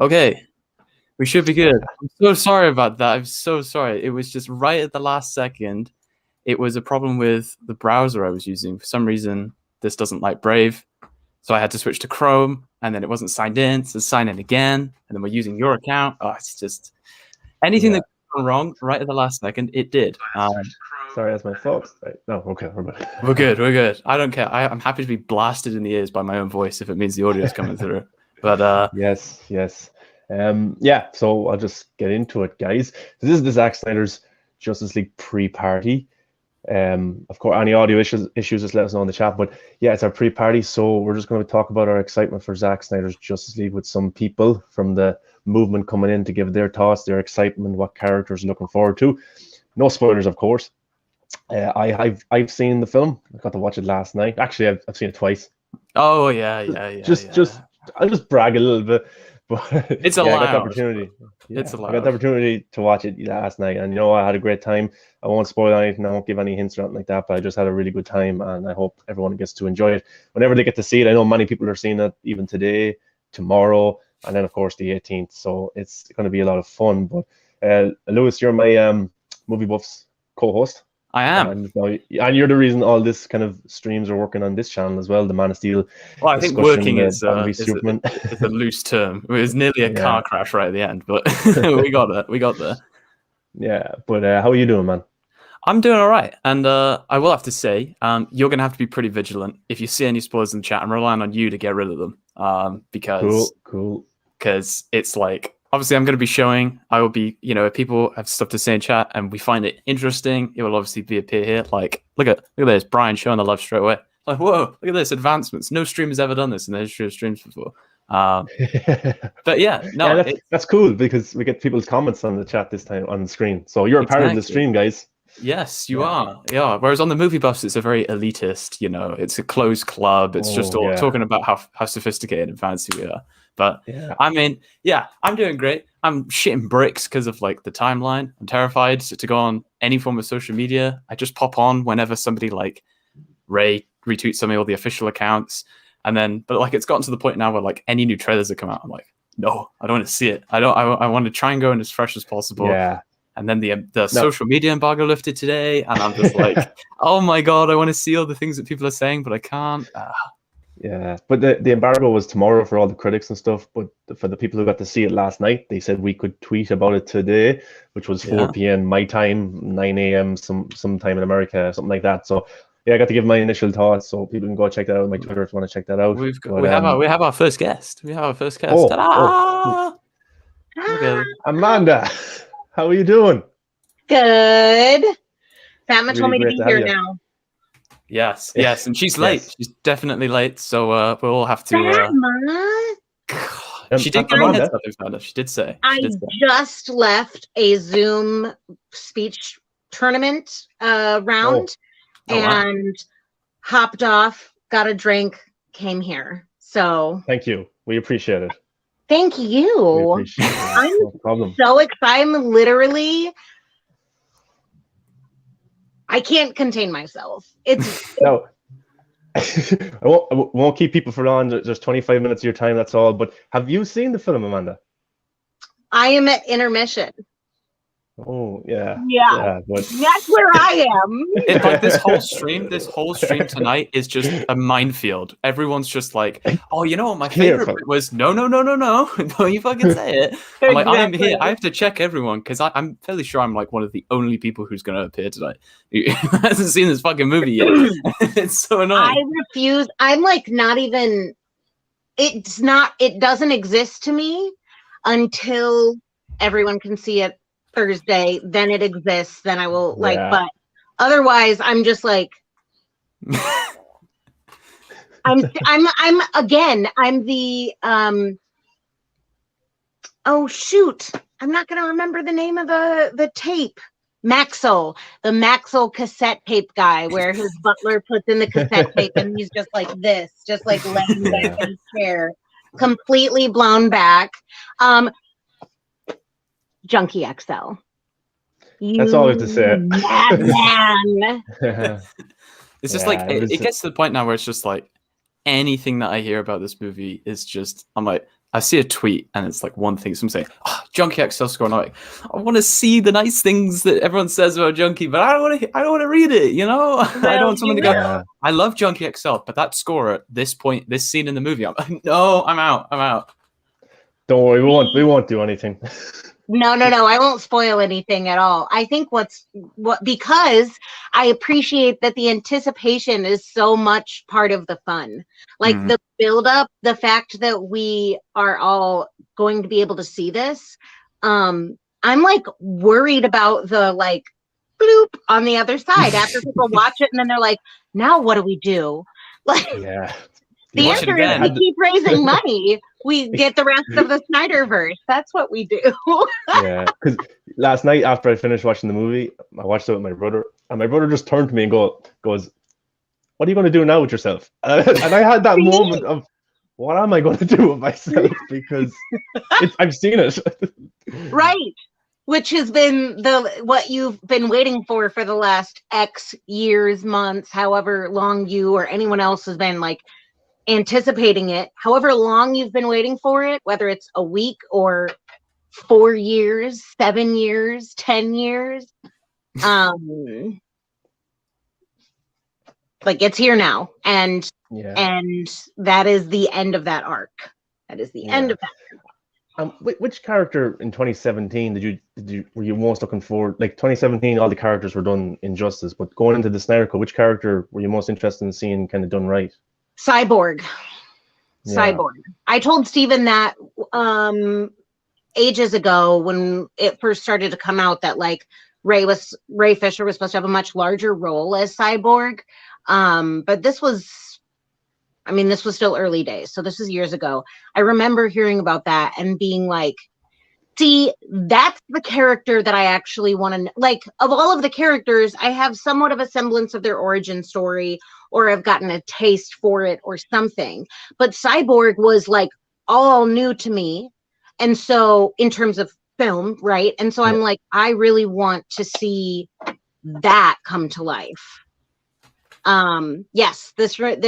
Okay, we should be good. I'm so sorry about that. I'm so sorry. It was just right at the last second. It was a problem with the browser I was using. For some reason, this doesn't like Brave. So I had to switch to Chrome, and then it wasn't signed in, so sign in again, and then we're using your account. Oh, it's just anything Yeah. that could go wrong right at the last second, it did. Sorry, that's my fault. Right. No, okay, we're good. We're good. We're good. I don't care. I'm happy to be blasted in the ears by my own voice if it means the audio is coming through. But Yes, yes. Yeah, so I'll just get into it, guys. This is the Zack Snyder's Justice League pre-party. Of course, any audio issues, just let us know in the chat. But yeah, it's our pre-party, so we're just going to talk about our excitement for Zack Snyder's Justice League with some people from the movement coming in to give their thoughts, their excitement, what characters looking forward to. No spoilers, of course. I've seen the film. I got to watch it last night. Actually, I've seen it twice. oh yeah. Just I'll just brag a little bit, but It's yeah, I got the allowed. opportunity. Yeah, It's I got allowed. the opportunity to watch it last night, and I had a great time. I won't spoil anything. I won't give any hints or anything like that, but I just had a really good time, and I hope everyone gets to enjoy it whenever they get to see it. I know many people are seeing it even today, tomorrow, and then of course the 18th. So it's going to be a lot of fun. But Lewis, you're my movie buffs co-host. I am. And you're the reason all this kind of streams are working on this channel as well. The Man of Steel Well, I think working discussion, is Batman v is Superman. is a loose term. It was nearly a car Yeah, crash right at the end, but we got there. We got there. yeah. But how are you doing, man? I'm doing all right, and I will have to say, you're going to have to be pretty vigilant if you see any spoilers in the chat. I'm relying on you to get rid of them, Cool. because it's like obviously I'm going to be showing. I will be, if people have stuff to say in chat and we find it interesting, it will obviously appear here. Like look at this, Brian showing the love straight away. Like whoa, look at this advancements. No stream has ever done this in the history of streams before. But yeah, no, Yeah, that's cool because we get people's comments on the chat this time on the screen. So you're a part of the stream, guys. Yes, you Yeah. are. Yeah. Whereas on the movie buffs, it's a very elitist. It's a closed club. It's just all talking about how sophisticated and fancy we are. But Yeah. I mean, yeah, I'm doing great. I'm shitting bricks because of like the timeline. I'm terrified to go on any form of social media. I just pop on whenever somebody like Ray retweets something or the official accounts, but like it's gotten to the point now where like any new trailers that come out, I'm like, no, I don't want to see it. I want to try and go in as fresh as possible. Yeah. And then the social media embargo lifted today, and I'm just like, oh my god, I want to see all the things that people are saying, but I can't. Yeah, but the embargo was tomorrow for all the critics and stuff. But for the people who got to see it last night, they said we could tweet about it today, which was 4 p.m. my time, 9 a.m. sometime in America, something like that. So yeah, I got to give my initial thoughts, so people can go check that out on my Twitter if you want to check that out. We have our first guest. We have our first guest. Okay. Amanda, how are you doing? Good. Fatma Really told me to great be to have here you. now. Yes, and she's late. Yes. She's definitely late. So we'll all have to. Fatma? She did give me a heads up about it. She did say. I just left a Zoom speech tournament round and hopped off, got a drink, came here. So thank you. We appreciate it. Thank you. We appreciate it. I'm no problem. so excited. I'm literally, I can't contain myself. It's no. I won't keep people for long. There's 25 minutes of your time. That's all. But have you seen the film, Amanda? I am at intermission. Oh yeah. But that's where I am. Like this whole stream tonight is just a minefield. Everyone's just like, oh, you know what my favorite bit was? No, don't you fucking say it. I'm like, I am here. I have to check everyone because I'm fairly sure I'm like one of the only people who's going to appear tonight who hasn't seen this fucking movie yet. It's so annoying. I refuse. I'm like not even. It doesn't exist to me until everyone can see it Thursday. Then it exists. Then I will but otherwise I'm just like I'm the oh shoot, I'm not gonna remember the name of the tape. Maxell, the Maxell cassette tape guy, where his butler puts in the cassette tape and he's just like this, just like laying back in his chair, completely blown back. Junkie XL. That's all I have to say. Man. It's just like it gets to the point now where it's just like anything that I hear about this movie is just I'm like I see a tweet and it's like one thing, someone saying, oh, Junkie XL score, and I'm like, I want to see the nice things that everyone says about Junkie, but I don't want to read it, you know? I don't want someone to go, I love Junkie XL, but that score at this point, this scene in the movie, I'm like, no, I'm out. Don't worry, we won't do anything. No, I won't spoil anything at all. I think because I appreciate that the anticipation is so much part of the fun. Like the build up, the fact that we are all going to be able to see this. I'm like worried about the like bloop on the other side after people watch it and then they're like, now what do we do? Like, the answer is we keep raising money. We get the rest of the Snyderverse. That's what we do. Yeah, because last night after I finished watching the movie, I watched it with my brother, and my brother just turned to me and goes, "What are you going to do now with yourself?" And I had that moment of, "What am I going to do with myself?" Because I've seen it. Right, which has been what you've been waiting for the last X years, months, however long you or anyone else has been like anticipating it, however long you've been waiting for it, whether it's a week or 4 years, 7 years, 10 years. Like it's here now. And that is the end of that arc. That is the end of that. Which character in 2017 were you most looking for? Like 2017, all the characters were done injustice, but going into the Snyder Cut, which character were you most interested in seeing kind of done right? Cyborg. I told Steven that ages ago when it first started to come out that like Ray Fisher was supposed to have a much larger role as Cyborg. But this was still early days. So this is years ago. I remember hearing about that and being like, see, that's the character that I actually want to, like, of all of the characters, I have somewhat of a semblance of their origin story, or I've gotten a taste for it or something. But Cyborg was like all new to me. And so in terms of film, right? And so I'm like, I really want to see that come to life. Yes, this stream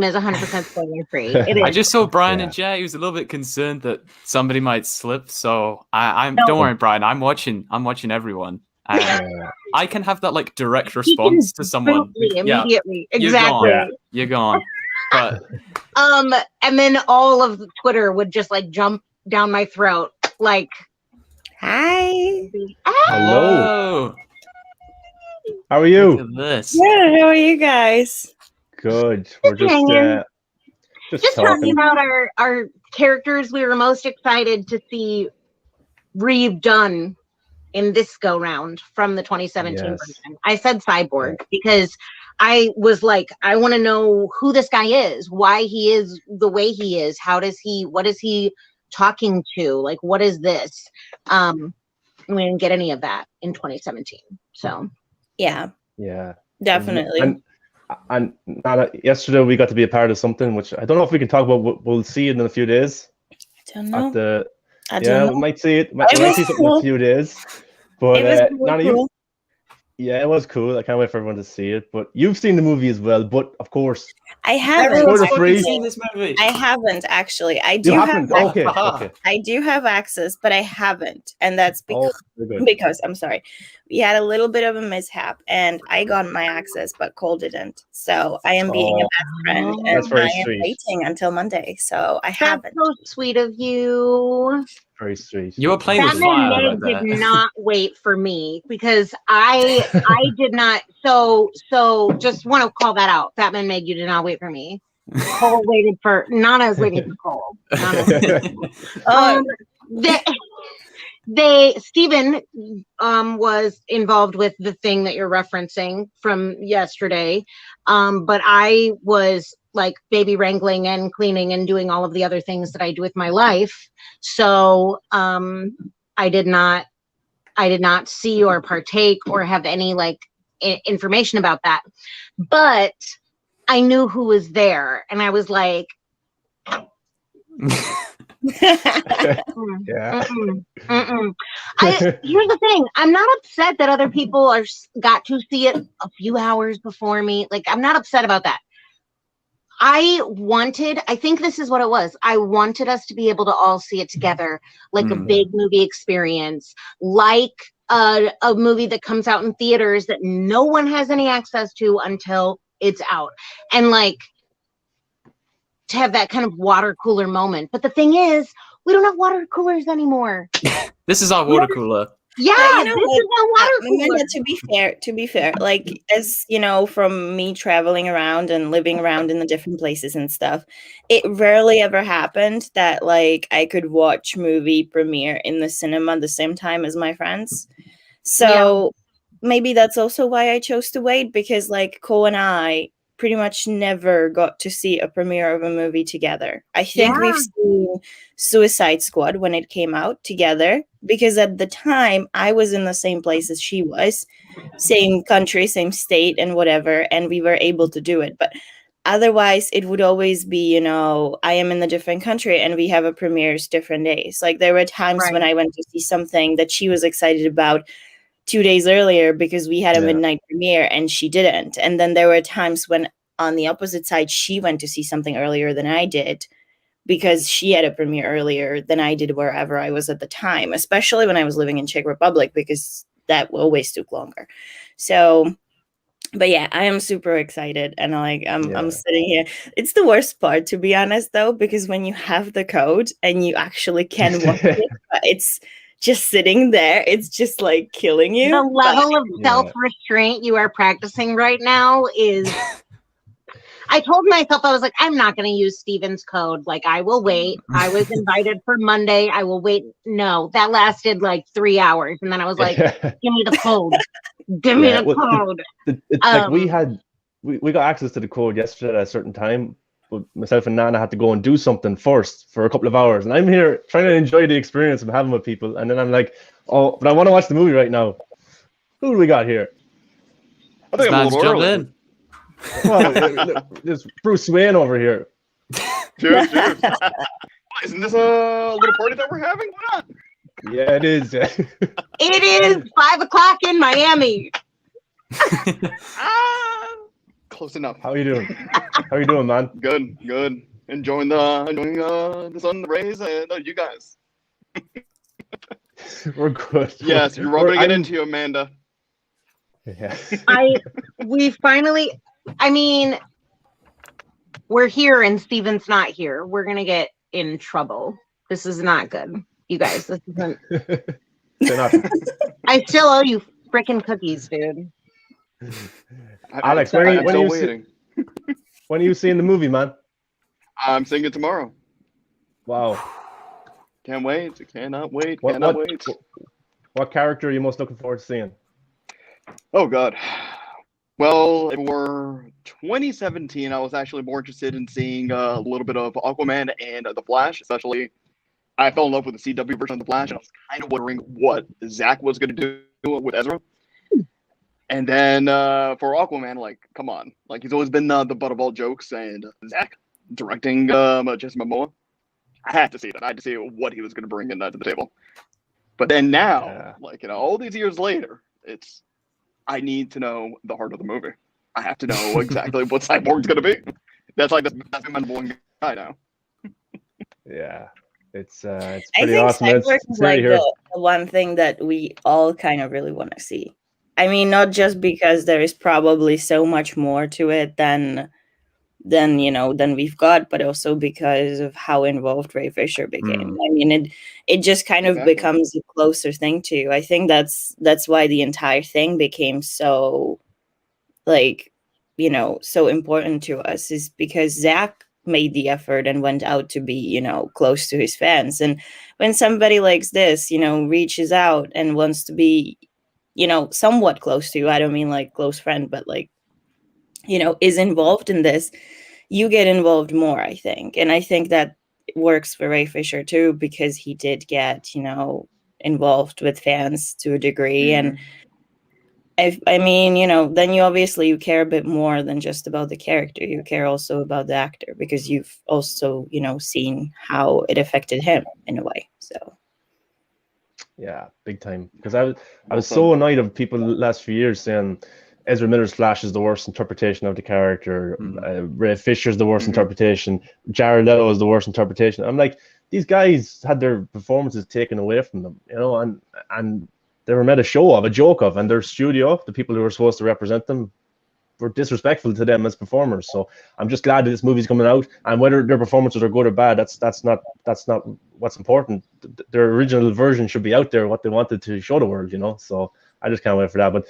is 100% spoiler free. I just saw Brian and Jay. He was a little bit concerned that somebody might slip. So don't worry, Brian. I'm watching everyone. I can have that like direct response to someone immediately. Exactly. You're gone. But and then all of Twitter would just like jump down my throat, like, hi, hello, how are you? Look at this. Yeah, how are you guys? Good. We're just talking about our characters we were most excited to see redone in this go round from the 2017 version. I said Cyborg because I was like, I want to know who this guy is, why he is the way he is, what is he talking to? Like, what is this? We didn't get any of that in 2017. So yeah, definitely. And yesterday we got to be a part of something which I don't know if we can talk about. We'll see it in a few days. I don't know. We might see it. Might see something in a few days. But Nana, cool. It was cool. I can't wait for everyone to see it. But you've seen the movie as well. But of course, I haven't. Seen this movie. I haven't actually. I do have access, but I haven't, and that's because I'm sorry. We had a little bit of a mishap, and I got my access, but Cole didn't. So I am being a best friend, and I am waiting until Monday. So I haven't. That's so sweet of you. Very sweet. You were playing with fire. Did not wait for me because I did not. So just want to call that out. Batman Meg, you did not wait for me. Cole waited for Nana's waiting for Cole. Steven was involved with the thing that you're referencing from yesterday. But I was like baby wrangling and cleaning and doing all of the other things that I do with my life. So I did not see or partake or have any like information about that. But I knew who was there, and I was like, Here's the thing. I'm not upset that other people got to see it a few hours before me. Like, I'm not upset about that. I think this is what it was. I wanted us to be able to all see it together, like a big movie experience, like a movie that comes out in theaters that no one has any access to until it's out. And like to have that kind of water cooler moment. But the thing is, we don't have water coolers anymore. This is our water cooler. Yeah, but, this is our water cooler. Amanda, to be fair, like, as you know, from me traveling around and living around in the different places and stuff, it rarely ever happened that like I could watch movie premiere in the cinema the same time as my friends. So maybe that's also why I chose to wait, because like Cole and I pretty much never got to see a premiere of a movie together. I think we've seen Suicide Squad when it came out together, because at the time I was in the same place as she was, same country, same state and whatever, and we were able to do it. But otherwise it would always be, you know, I am in a different country and we have a premieres different days. Like there were times when I went to see something that she was excited about 2 days earlier because we had a midnight premiere and she didn't. And then there were times when on the opposite side, she went to see something earlier than I did because she had a premiere earlier than I did wherever I was at the time, especially when I was living in Czech Republic, because that always took longer. So, but yeah, I am super excited. And like, I'm sitting here. It's the worst part, to be honest, though, because when you have the code and you actually can watch it, but it's just sitting there, it's just like killing you. The level of self-restraint you are practicing right now is I told myself, I was like, I'm not going to use Steven's code. Like, I will wait. I was invited for Monday. I will wait. No, that lasted like 3 hours. And then I was like, give me the code. Give me the code. It's like we got access to the code yesterday at a certain time. But myself and Nana had to go and do something first for a couple of hours. And I'm here trying to enjoy the experience of having with people. And then I'm like, oh, but I want to watch the movie right now. Who do we got here? I think I'm a little early. Well, there's Bruce Wayne over here. Cheers. Isn't this a little party that we're having? Why not? Yeah, it is. Yeah. It is 5 o'clock in Miami. Close enough. How you doing? How you doing, man? Good. Enjoying the sun, the rays, and you guys. We're good. Yes, you're rubbing it into you, Amanda. Yeah. We finally. I mean, we're here and Steven's not here. We're gonna get in trouble. This is not good, you guys. This isn't. I still owe you freaking cookies, dude. Alex, when are you seeing the movie, man? I'm seeing it tomorrow. Wow. Can't wait. Cannot wait. What character are you most looking forward to seeing? Oh, God. Well, for 2017, I was actually more interested in seeing a little bit of Aquaman and The Flash, especially. I fell in love with the CW version of The Flash, and I was kind of wondering what Zack was going to do with Ezra. And then for Aquaman, like, come on. Like, he's always been the butt of all jokes, and Zack directing Jason Momoa. I had to see that. I had to see what he was going to bring in to the table. But then now, like, all these years later, I need to know the heart of the movie. I have to know exactly what Cyborg's going to be. That's been my number one guy now. Yeah. It's pretty awesome. Cyborg is like the one thing that we all kind of really want to see. I mean, not just because there is probably so much more to it than we've got, but also because of how involved Ray Fisher became. I mean, it just kind of becomes a closer thing to you. I think that's why the entire thing became so, like, so important to us, is because Zack made the effort and went out to be, close to his fans. And when somebody like this, reaches out and wants to be, somewhat close to you, I don't mean like close friend, but like, is involved in this, you get involved more, I think. And I think that works for Ray Fisher too, because he did get, involved with fans to a degree. And I mean, then you care a bit more than just about the character. You care also about the actor, because you've also, seen how it affected him in a way. So. Yeah, big time. Because I was so annoyed of people the last few years saying Ezra Miller's Flash is the worst interpretation of the character. Ray Fisher's the worst interpretation. Jared Leto is the worst interpretation. I'm like, these guys had their performances taken away from them, you know, and they were made a show of, a joke of, and their studio, the people who were supposed to represent them, were disrespectful to them as performers. So I'm just glad that this movie's coming out, and whether their performances are good or bad, that's not what's important. Their original version should be out there, what they wanted to show the world, you know. So I just can't wait for that. But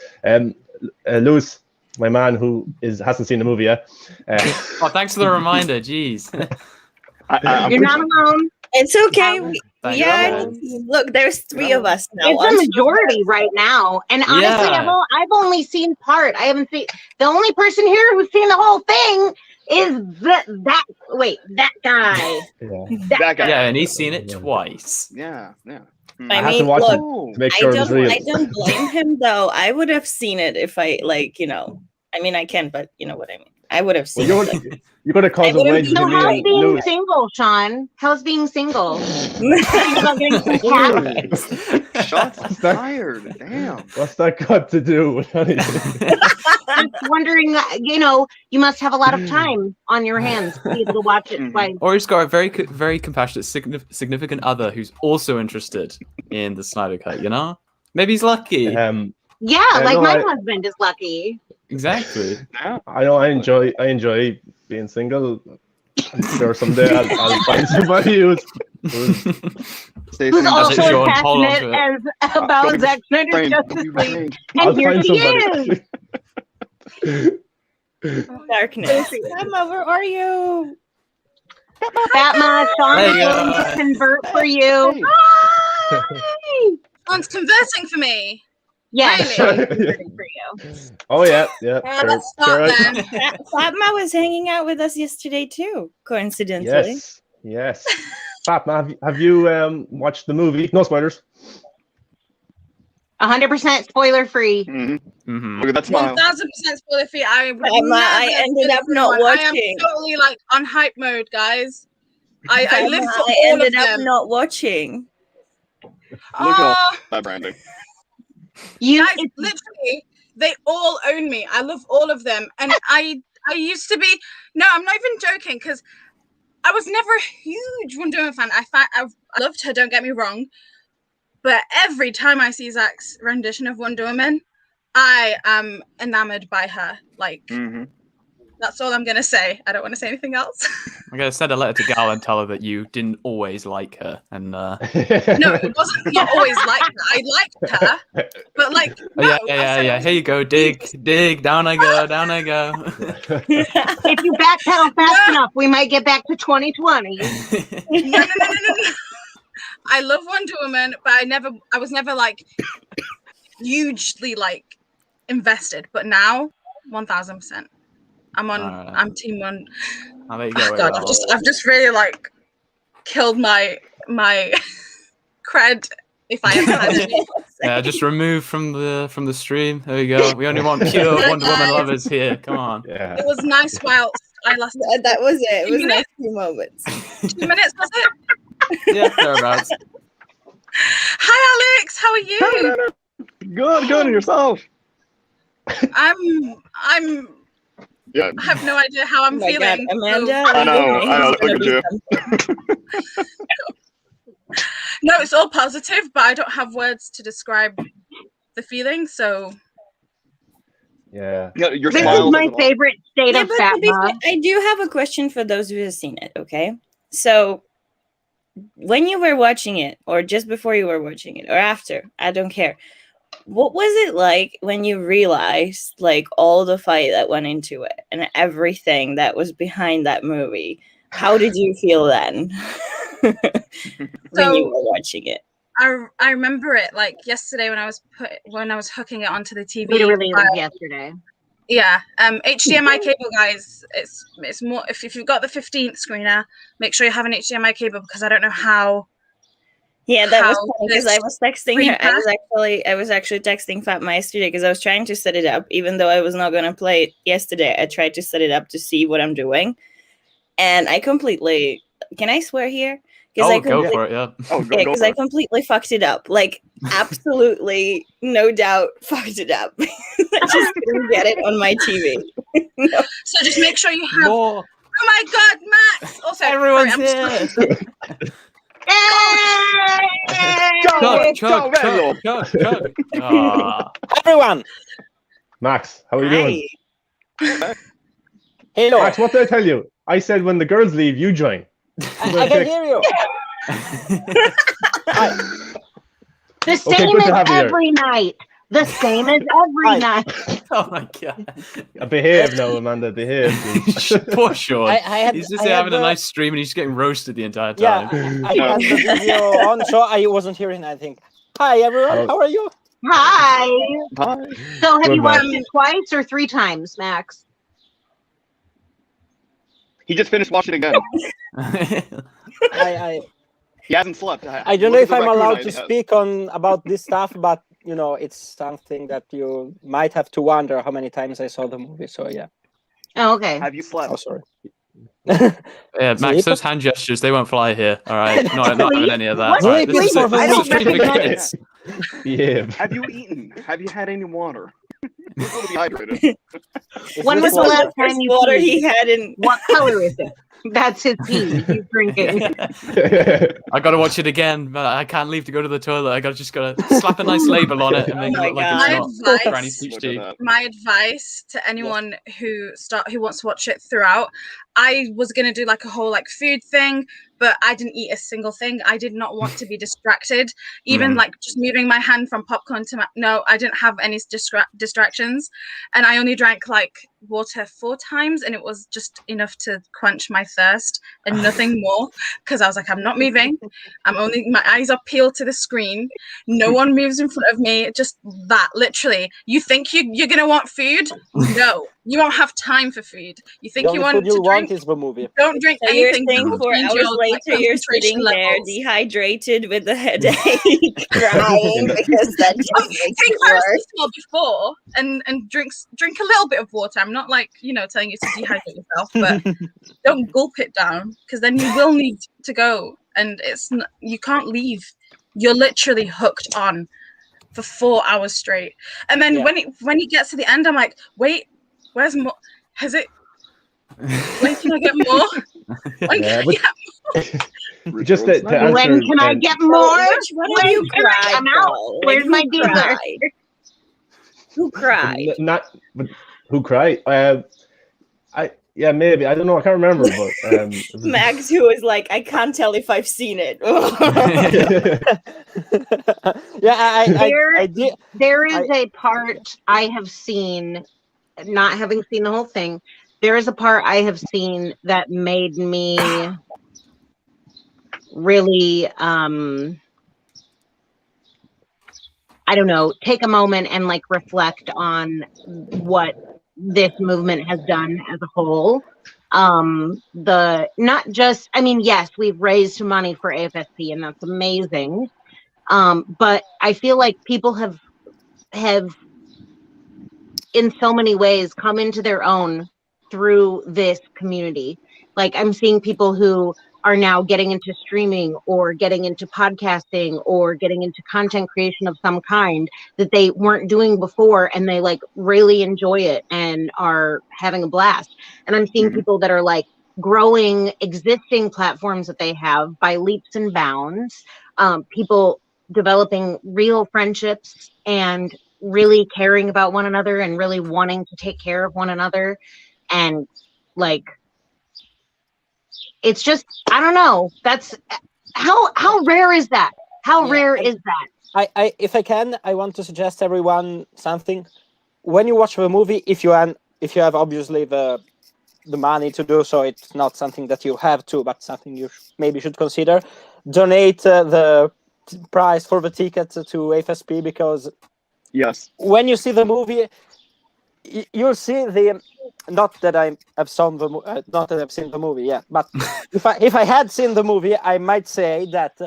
Lewis, my man who hasn't seen the movie yet. Oh, thanks for the reminder. Jeez. You're not alone. It's okay. Look, there's 3 of us now. It's a majority right now, and honestly, I've only seen part. I haven't seen. The only person here who's seen the whole thing is that guy. That guy. Yeah, and he's seen it twice. Yeah. I have to mean, watch look, it to make sure it's real. I don't blame him though. I would have seen it if I I mean, I can, but you know what I mean. I would have seen it. You're going to cause a wedge. So how's being single, Sean? How's being single? Shots fired. Damn. What's that got to do with anything? I'm wondering, you must have a lot of time on your hands to be able to watch it twice. Or he's got a very, very compassionate, significant other who's also interested in the Snyder Cut, you know? Maybe he's lucky. My husband is lucky. Exactly. I know I enjoy being single. I'm sure someday I'll find somebody who's also as passionate about Zack Snyder's Justice League. And here he is. Darkness. Fatma, where are you? Fatma, Sean is going to convert for you. Hi! Sean's converting for me. Yes, really? converting for you. Oh yeah. Let's start then. Fatma was hanging out with us yesterday too, coincidentally. Yes. Fatma, have you watched the movie? No spoilers. 100% spoiler free. Look at that smile. 1000% spoiler free. I ended up not watching. I am totally on hype mode, guys. I live for all I ended of up them. not watching. Look at that branding. Literally, they all own me. I love all of them, and I used to be. No, I'm not even joking, because I was never a huge Wonder Woman fan. I loved her. Don't get me wrong, but every time I see Zack's rendition of Wonder Woman, I am enamored by her. That's all I'm gonna say. I don't want to say anything else. I'm gonna send a letter to Gal and tell her that you didn't always like her, and No, it wasn't not always like her. I liked her, but yeah. Here you go, dig, down I go. If you backpedal fast enough, we might get back to 2020. No. I love Wonder Woman, but I was never hugely invested. But now, 1000%. I'm team one. I'll let you go. God, I've just really killed my cred if I ever had it. Yeah, just remove from the stream. There we go. We only want pure Wonder Woman lovers here. Come on. Yeah. It was nice whilst I lasted. That was it. It was nice few moments. 2 minutes, was it? Yeah, thereabouts. Hi, Alex. How are you? Good, and yourself? I'm. Yeah. I have no idea how I'm feeling. God, Amanda, I know. Look at you. No, it's all positive, but I don't have words to describe the feeling. So. Yeah. Your This smile is my favorite state of Fatma. I do have a question for those who have seen it. Okay, so when you were watching it, or just before you were watching it, or after, I don't care. What was it like when you realized all the fight that went into it and everything that was behind that movie? How did you feel then when you were watching it? I remember it yesterday when I was hooking it onto the TV. Literally yesterday. Yeah, HDMI cable, guys. It's more if you've got the 15th screener, make sure you have an HDMI cable, because I don't know how. Yeah, that was funny because I was texting her. I was actually texting Fatma yesterday because I was trying to set it up, even though I was not going to play it yesterday. I tried to set it up to see what I'm doing, and I completely. Can I swear here? Go for it, yeah. Because I completely fucked it up. Like, absolutely, no doubt, fucked it up. I just couldn't get it on my TV. No. So just make sure you have. Oh my God, Max! Also, everyone's here. Chug. Everyone. Max, how are you doing? Hello. Max, what did I tell you? I said when the girls leave, you join. I can hear you. The same as every night. The same as every night. Oh my God. Behave now, Amanda. Behave. Poor Sean. He's just having a nice stream and he's getting roasted the entire time. Yeah, I had the video on, so I wasn't hearing anything. Hi, everyone. How are you? Hi. So have you watched Max. it twice or 3 times, Max? He just finished watching again. He hasn't slept. I don't know if I'm allowed to speak about this stuff, but you know, it's something that you might have to wonder how many times I saw the movie. So yeah. Oh, okay. Have you slept? Oh, sorry. Yeah, Max, those hand gestures, they won't fly here. All right, not having any of that. Sleep This is is for a the stream for weak. kids. Yeah. Have you eaten? Have you had any water? You're so dehydrated. When was the last time you water peed? he had in? What color is it? That's his pee he's drinking. I gotta watch it again, but I can't leave to go to the toilet. Just gotta slap a nice label on it and make it look like it's not Granny's peach tea. My advice to anyone who wants to watch it throughout, I was gonna do like a whole like food thing, but I didn't eat a single thing. I did not want to be distracted. Even like just moving my hand from popcorn to no, I didn't have any distractions, and I only drank like water 4 times, and it was just enough to quench my thirst and nothing more, because I was like, I'm not moving. My eyes are peeled to the screen. No one moves in front of me. Just that, literally. You think you're gonna want food? No, you won't have time for food. You think you want to drink? Is the movie. Don't drink So anything. You're saying 4 hours later, you're sitting there dehydrated with a headache, crying because that just makes it worse. Before and drink a little bit of water. I'm not like telling you to dehydrate yourself, but don't gulp it down, because then you will need to go, and you can't leave. You're literally hooked on for 4 hours straight, and then when it gets to the end, I'm like, wait, where's more? Has it? When can I get more? When can I get more? Just to answer, when can I get more? Which one of you cried? I'm out. Where's my dealer? Who cried? But who cried? Maybe, I don't know. I can't remember. But Max, who was like, I can't tell if I've seen it. I did. There is a part I have seen, not having seen the whole thing. There is a part I have seen that made me really, I don't know, take a moment and like reflect on what this movement has done as a whole. Yes, we've raised money for AFSP, and that's amazing. But I feel like people have in so many ways come into their own through this community. Like, I'm seeing people who are now getting into streaming or getting into podcasting or getting into content creation of some kind that they weren't doing before, and they like really enjoy it and are having a blast. And I'm seeing people that are like growing existing platforms that they have by leaps and bounds, people developing real friendships and really caring about one another and really wanting to take care of one another. And like, it's just, I don't know. That's how rare is that? How rare is that? I if I can, I want to suggest everyone something. When you watch the movie, if you have obviously the money to do so, it's not something that you have to, but something you maybe should consider. Donate the price for the ticket to AFSP, because when you see the movie, you'll see not that I've seen the movie yet, but if I had seen the movie, I might say that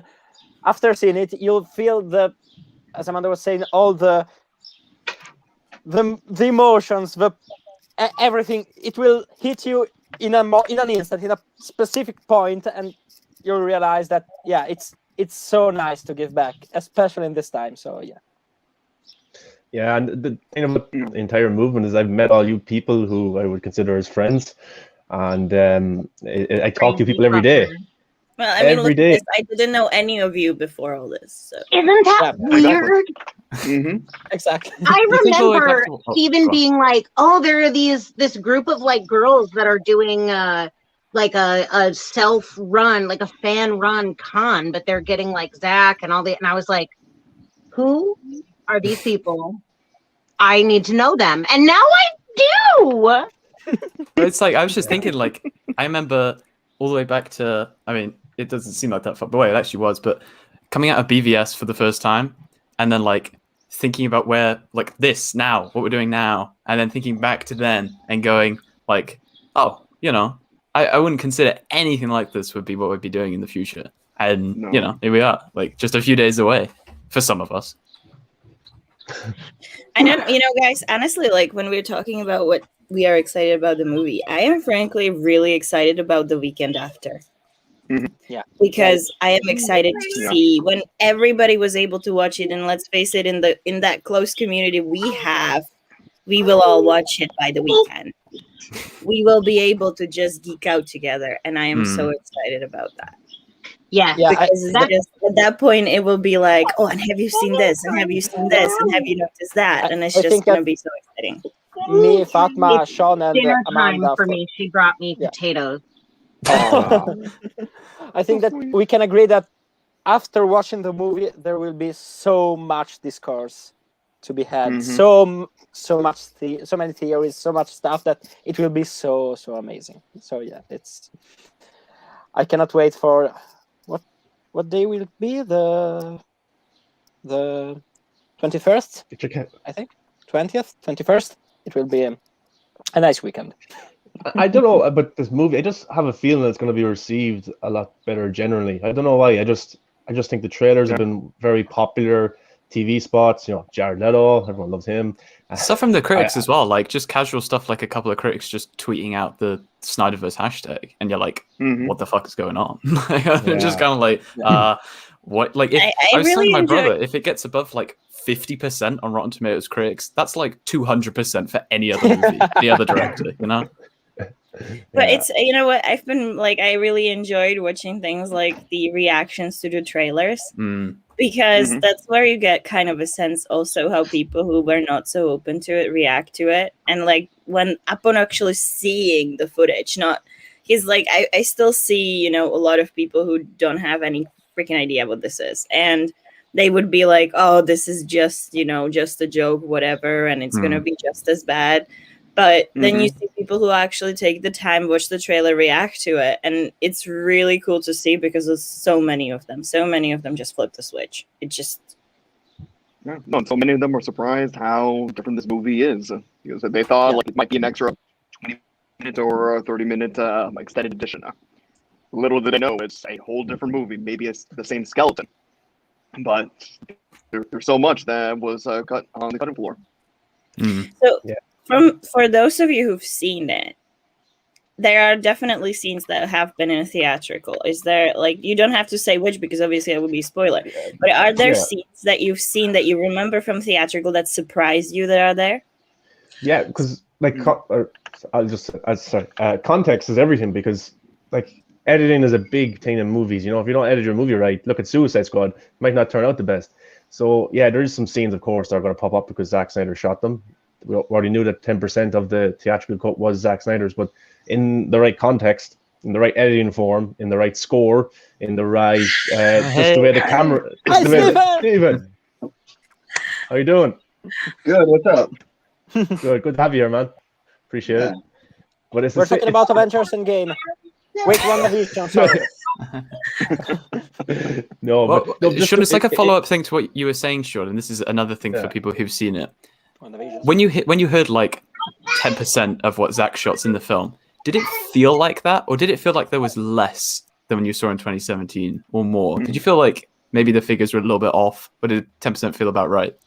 after seeing it, you'll feel as Amanda was saying, all the emotions, everything. It will hit you in an instant, in a specific point, and you realize that it's so nice to give back, especially in this time. So yeah. Yeah, and the thing about the entire movement is I've met all you people who I would consider as friends, and I talk to people every day. Well, I mean, look, I didn't know any of you before all this. So. Isn't that weird? Exactly. I remember Steven being like, "Oh, there are this group of like girls that are doing like a self-run, like a fan-run con, but they're getting like Zach and all the," and I was like, "Who are these people? I need to know them," and now I do. But it's like I was just thinking, like I remember all the way back to, I mean, it doesn't seem like that far away. It actually was, but coming out of BVS for the first time, and then like thinking about where like this now, what we're doing now, and then thinking back to then and going like, oh, you know, I wouldn't consider anything like this would be what we'd be doing in the future. And you know, here we are, like just a few days away for some of us. And then, you know, guys, honestly, like when we're talking about what we are excited about the movie, I am frankly really excited about the weekend after. Yeah, because I am excited to see when everybody was able to watch it, and let's face it, in that close community we will all watch it by the weekend. We will be able to just geek out together, and I am so excited about that. Yeah, because at that point it will be like, oh, and have you seen this? And have you seen this? And have you noticed that? And it's just going to be so exciting. Me, Fatma, Sean, and Amanda. For me, she brought me potatoes. I think that we can agree that after watching the movie, there will be so much discourse to be had, so many theories, so much stuff that it will be so amazing. So yeah, I cannot wait for what day will it be, the 21st, I think 20th, 21st. It will be a nice weekend. I don't know about this movie. I just have a feeling that it's going to be received a lot better generally. I don't know why. I just think the trailers have been very popular. TV spots, you know, Jared Leto, everyone loves him. Stuff from the critics as well, like just casual stuff, like a couple of critics just tweeting out the Snyderverse hashtag, and you're like, what the fuck is going on? Just kind of like, what? Like, if I was telling my brother, if it gets above like 50% on Rotten Tomatoes critics, that's like 200% for any other movie, the other director, you know? But it's, you know what, I've been like, I really enjoyed watching things like the reactions to the trailers, because that's where you get kind of a sense also how people who were not so open to it react to it. And like when upon actually seeing the footage, he's like, I still see, you know, a lot of people who don't have any freaking idea what this is, and they would be like, oh, this is just, you know, just a joke, whatever, and it's gonna be just as bad. But then you see people who actually take the time, watch the trailer, react to it. And it's really cool to see because there's so many of them. So many of them just flip the switch. It just... Yeah, no, so many of them were surprised how different this movie is. Because they thought like it might be an extra 20-minute or 30-minute extended edition. Little did they know, it's a whole different movie. Maybe it's the same skeleton. But there's so much that was cut on the cutting floor. So... For those of you who've seen it, there are definitely scenes that have been in theatrical. Is there, like, you don't have to say which because obviously it would be a spoiler, but are there scenes that you've seen that you remember from theatrical that surprised you that are there? Yeah, because like context is everything, because like editing is a big thing in movies. You know, if you don't edit your movie right, look at Suicide Squad, it might not turn out the best. So yeah, there is some scenes, of course, that are going to pop up because Zack Snyder shot them. We already knew that 10% of the theatrical cut was Zack Snyder's, but in the right context, in the right editing form, in the right score, in the right just the way the camera. Steven, how you doing? Good. What's up? Good to have you here, man. Appreciate it. But we're talking about Avengers Endgame. Wait, one of each. Sorry. No, Sean, it's like a follow-up thing to what you were saying, Sean, and this is another thing for people who've seen it. When you heard like 10% of what Zack shot's in the film, did it feel like that, or did it feel like there was less than when you saw in 2017 or more? Did you feel like maybe the figures were a little bit off, but did 10% feel about right?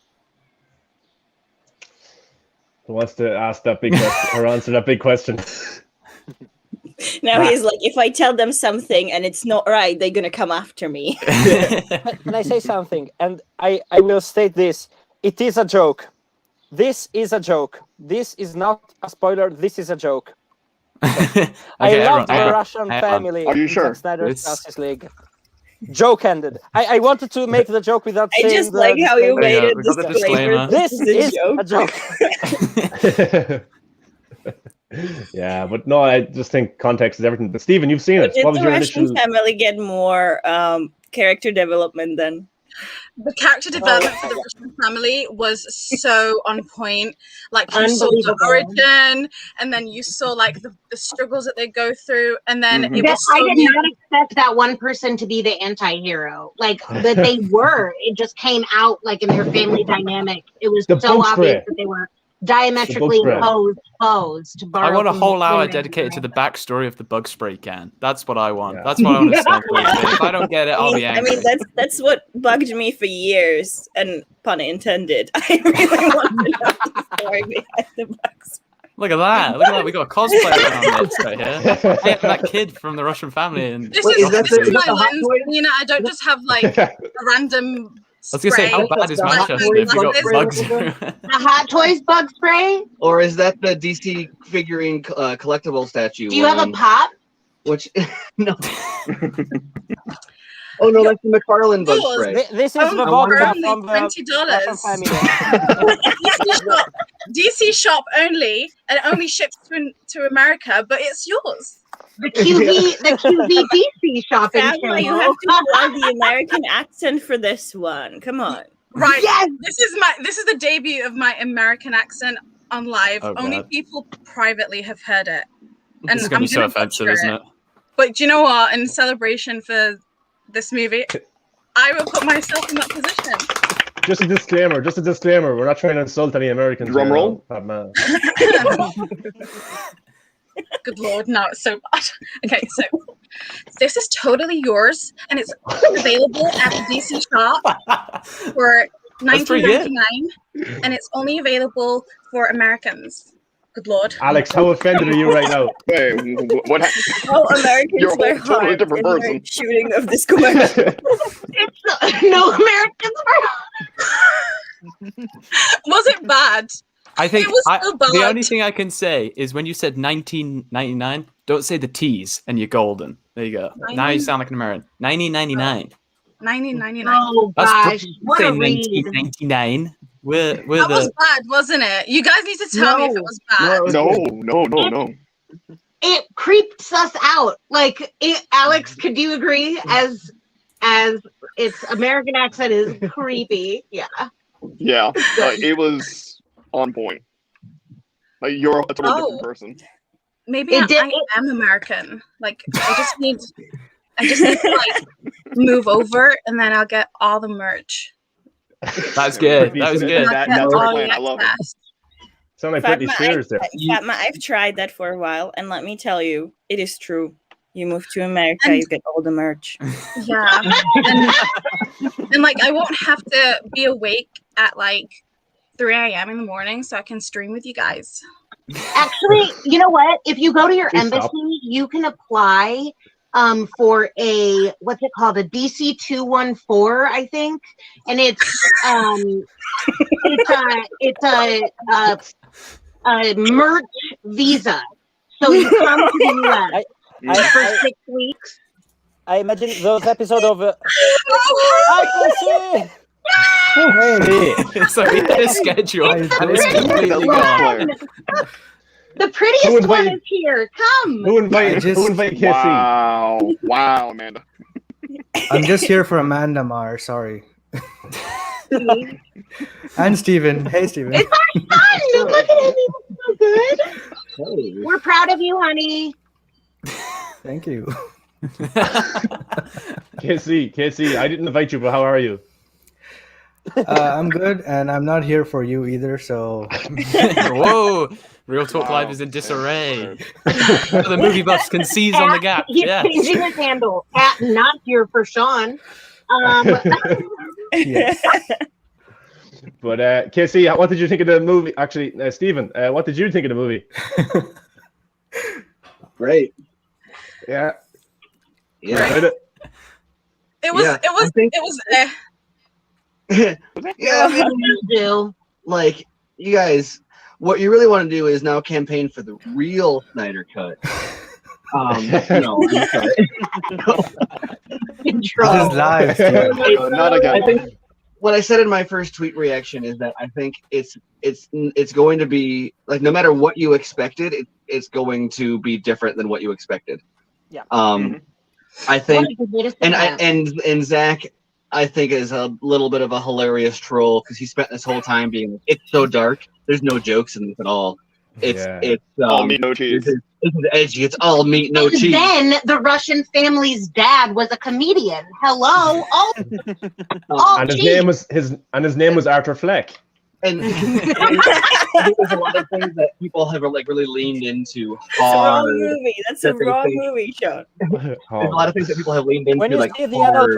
Who wants to ask that big question or answer that big question? Now he's like, if I tell them something and it's not right, they're gonna come after me. Can I say something? And I will state this. It is a joke. This is a joke. This is not a spoiler. This is a joke. Okay, I love the everyone, Russian family. Are you in sure? Zack Snyder's Justice League. Joke ended. I wanted to make the joke without I saying just like how you made There it you go. We got the disclaimer. This is a joke. Yeah, but no, I just think context is everything. But Stephen, you've seen it. Did What was the your Russian initial? family get more character development then? The character development for the Russian family was so on point. Like you saw the origin, and then you saw like the struggles that they go through, and then it was so I did not expect that one person to be the anti-hero. Like that they were. It just came out like in their family dynamic. It was so obvious that they were diametrically opposed foes. To borrow I want a from whole hour women. dedicated to the backstory of the bug spray can. That's what I want. Yeah. That's what I want to say. If I don't get it, I'll be angry. I mean, that's what bugged me for years, and pun intended. I really want to know the story behind the bugs. Look at that! Look at that! We got a cosplayer on this right here. Hey, that kid from the Russian family. And this is my lens. You know, I don't just have like a random. I was gonna say, how bad is Manchester if we got bugs? The Hot Toys bug spray? Or is that the DC figurine collectible statue? Do you have a pop? Which no. Oh no, that's the McFarlane bug spray. This is the vodka from the $20. DC shop only, and only ships to America, but it's yours. The QV DC shopping channel. You have to plug the American accent for this one. Come on. Right. Yes. This is the debut of my American accent on live. Oh, only people privately have heard it. And it's gonna be so offensive, isn't it? But do you know what? In celebration for this movie, I will put myself in that position. Just a disclaimer. We're not trying to insult any Americans. Drum roll. Good Lord, no, it's so bad. Okay, so this is totally yours, and it's available at the DC shop for $19.99, and it's only available for Americans. Good Lord. Alex, how offended are you right now? Wait, what happened? Oh, Americans You're a were totally different in person. the shooting of this commercial. No Americans were. Was it bad? I think it was so bad. The only thing I can say is when you said 1999, don't say the T's and you're golden. There you go. Now you sound like an American. 1999. 1999. Oh gosh, what a read. 1999. That was bad, wasn't it? You guys need to tell me if it was bad. No. It creeps us out. Like, Alex, could you agree? As its American accent is creepy. Yeah. Yeah, it was on point. Like you're a totally different person. Maybe I am American. Like I just need to like move over, and then I'll get all the merch. That's good. That was good. That's the plan. I love it. Sound like Britney Spears there. Fatma, I've tried that for a while, and let me tell you, it is true. You move to America, you get all the merch. Yeah, and like I won't have to be awake at like 3 a.m. in the morning, so I can stream with you guys. Actually, you know what? If you go to your embassy, you can apply for a what's it called? A DC 214, I think, and it's a merch visa. So you come to the US for 6 weeks. I imagine those episodes of I can see. So we had a schedule and it's completely gone. The prettiest one is here. Come. Who invited Kissy? Wow, Amanda. I'm just here for Amanda Mar. Sorry. And Steven. Hey, Steven. It's our son. Look at him. He's so good. Hey. We're proud of you, honey. Thank you. Kissy, I didn't invite you, but how are you? I'm good, and I'm not here for you either, so... Whoa! Real Talk Live is in disarray. The movie buffs can seize on the gap. He's changing his handle. At not here for Sean. Yes. But Kissy, what did you think of the movie? Actually, Steven, what did you think of the movie? Great. Yeah. Yeah. It was. Yeah, It was. I think- It was. Yeah, do. like you guys, what you really want to do is now campaign for the real Snyder cut. No, I'm sorry. This is live. Stuart. Not again. I think what I said in my first tweet reaction is that I think it's going to be like no matter what you expected, it's going to be different than what you expected. Yeah. I think, and Zach, I think is a little bit of a hilarious troll because he spent this whole time being it's so dark. There's no jokes in this at all. It's all meat, no cheese. This is edgy. It's all meat, no cheese. Then the Russian family's dad was a comedian. Hello, and his name was Arthur Fleck. And there's a lot of things that people have like really leaned into hard. That's a wrong movie. That's a wrong movie, Sean. There's a lot of things that people have leaned into. When you like see the hard. anal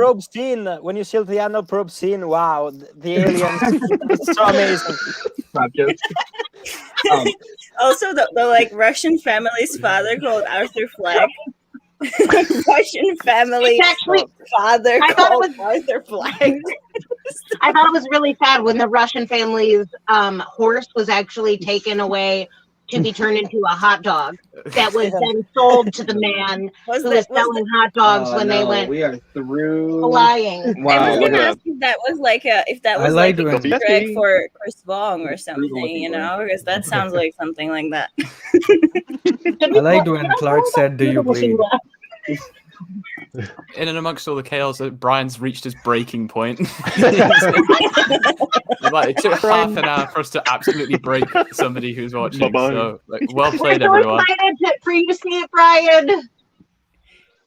probe scene, wow, the aliens, it's so amazing. Also, the like Russian family's father called Arthur Fleck. Russian family father called Arthur Fleck. I thought it was really sad when the Russian family's horse was actually taken away to be turned into a hot dog that was then sold to the man who was selling hot dogs when they went. We are through flying. Wow. I was gonna ask if that was like a Easter egg for Chris Vaughn or something, you know, because that sounds like something like that. I liked when Clark said, "Do you bleed?" In and amongst all the chaos, Brian's reached his breaking point. It took half an hour for us to absolutely break somebody who's watching. So, well played, everyone. I'm so excited for you to see it, Brian.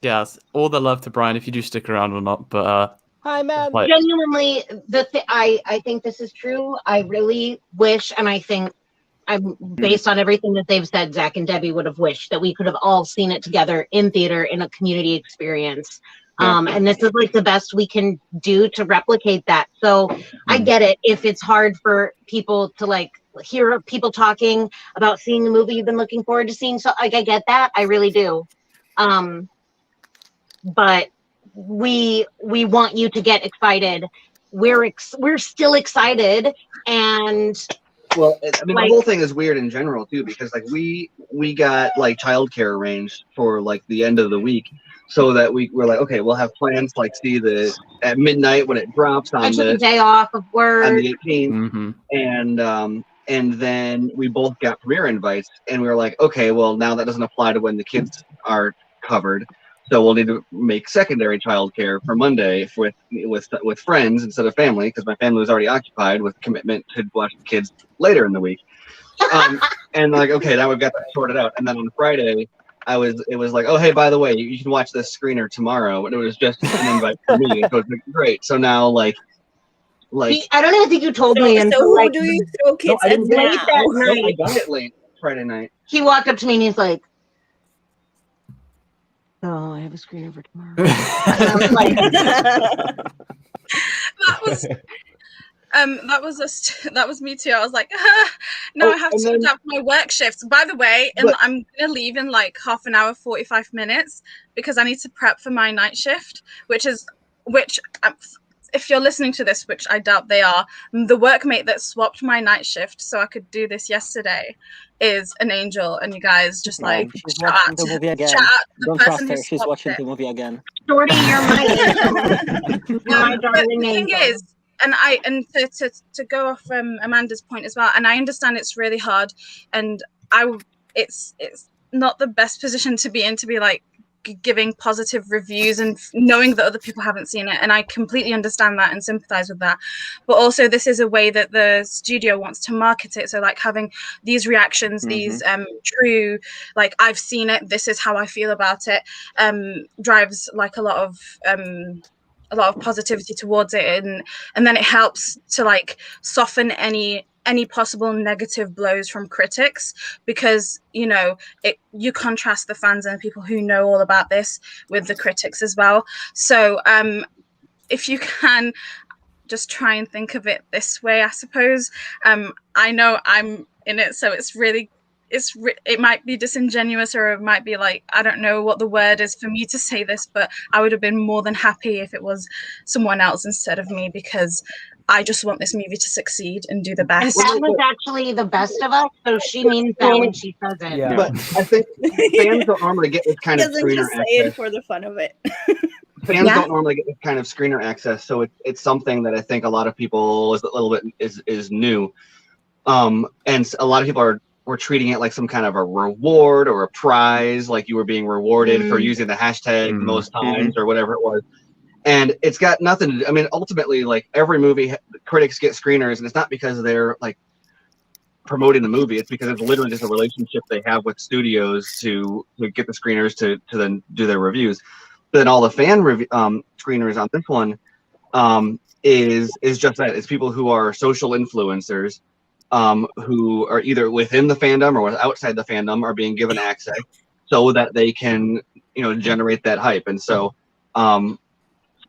Yes, all the love to Brian if you do stick around or not. But hi, man. Genuinely, I think this is true. I really wish, and I think based on everything that they've said, Zach and Debbie would have wished that we could have all seen it together in theater in a community experience. And this is like the best we can do to replicate that. So I get it if it's hard for people to like hear people talking about seeing the movie you've been looking forward to seeing. So like I get that, I really do. But we want you to get excited. We're still excited, and well, I mean, the whole thing is weird in general too, because like we got like childcare arranged for like the end of the week, so that we're like, okay, we'll have plans to like see at midnight when it drops on the day off of work on the 18th, and then we both got premiere invites, and we were like, okay, well now that doesn't apply to when the kids are covered. So we'll need to make secondary childcare for Monday with friends instead of family, because my family was already occupied with commitment to watch the kids later in the week. And like, okay, now we've got that sorted out. And then on Friday, it was like, oh hey, by the way, you can watch this screener tomorrow. And it was just an invite for me. So it's like, great. So now like I don't even think you told me. So who do you show kids at late that night? I got it late Friday night. He walked up to me and he's like, "Oh, I have a screener for tomorrow." That was me too. I was like, no, I have to adapt my work shifts. By the way, I'm gonna leave in like half an hour, 45 minutes, because I need to prep for my night shift, which if you're listening to this, which I doubt they are, the workmate that swapped my night shift so I could do this yesterday is an angel, and you guys just like she's watching the movie again. Don't trust her. She's watching the movie again. Shorty, you're my darling the angel. thing is, and to go off Amanda's point as well, and I understand it's really hard, and it's not the best position to be in, to be like giving positive reviews and knowing that other people haven't seen it, and I completely understand that and sympathize with that. But also, this is a way that the studio wants to market it, so like having these reactions, these true, like, I've seen it, this is how I feel about it, drives like a lot of positivity towards it, and then it helps to like soften any possible negative blows from critics, because you contrast the fans and people who know all about this with the critics as well. So if you can just try and think of it this way, I suppose. I know I'm in it, so it's it might be disingenuous, or it might be like, I don't know what the word is for me to say this, but I would have been more than happy if it was someone else instead of me, because I just want this movie to succeed and do the And best. Pat was actually the best of us, so she means that when she says it. Yeah. But I think fans don't normally get this kind of Doesn't screener just say access. it for the fun of it. Fans don't normally get this kind of screener access, so it's something that I think a lot of people is a little bit is new. And a lot of people were treating it like some kind of a reward or a prize, like you were being rewarded for using the hashtag the most times or whatever it was. And it's got nothing to do. I mean, ultimately, like every movie, critics get screeners, and it's not because they're like promoting the movie. It's because it's literally just a relationship they have with studios to get the screeners to then do their reviews. But then all the fan screeners on this one is just that. It's people who are social influencers who are either within the fandom or outside the fandom are being given access so that they can, generate that hype. And so,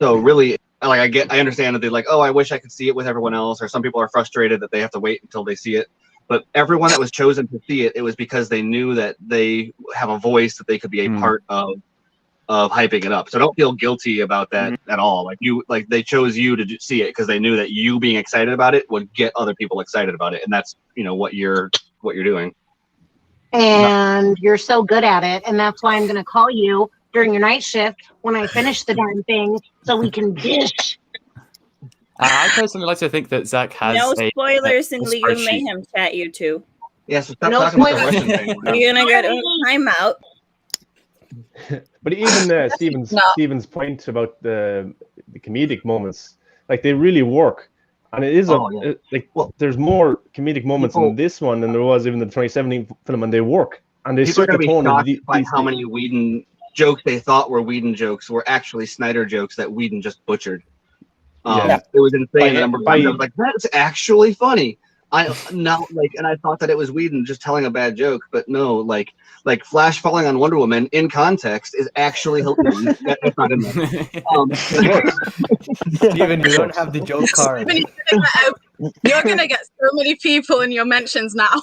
so really, like I understand that they're like, oh, I wish I could see it with everyone else, or some people are frustrated that they have to wait until they see it. But everyone that was chosen to see it, it was because they knew that they have a voice, that they could be a part of hyping it up. So don't feel guilty about that at all. Like they chose you to see it because they knew that you being excited about it would get other people excited about it, and that's what you're doing. And you're so good at it, and that's why I'm going to call you during your night shift when I finish the darn thing, so we can dish. I personally like to think that Zach has no spoilers in League of spreadsheet. Mayhem chat, you two. Yeah, so stop No talking about the spoilers. Russian thing. You're gonna get a timeout. But even Steven's point about the comedic moments, like they really work, and it is there's more comedic moments in this one than there was even in the 2017 film, and they work, and they People set are the going to tone. be shocked by how many Whedon jokes they thought were Whedon jokes were actually Snyder jokes that Whedon just butchered. It was insane. The number of times I was like, that's actually funny. And I thought that it was Whedon just telling a bad joke, but no, like Flash falling on Wonder Woman in context is actually hilarious. That's not in there. Steven, you don't have the joke card. You're gonna get so many people in your mentions now.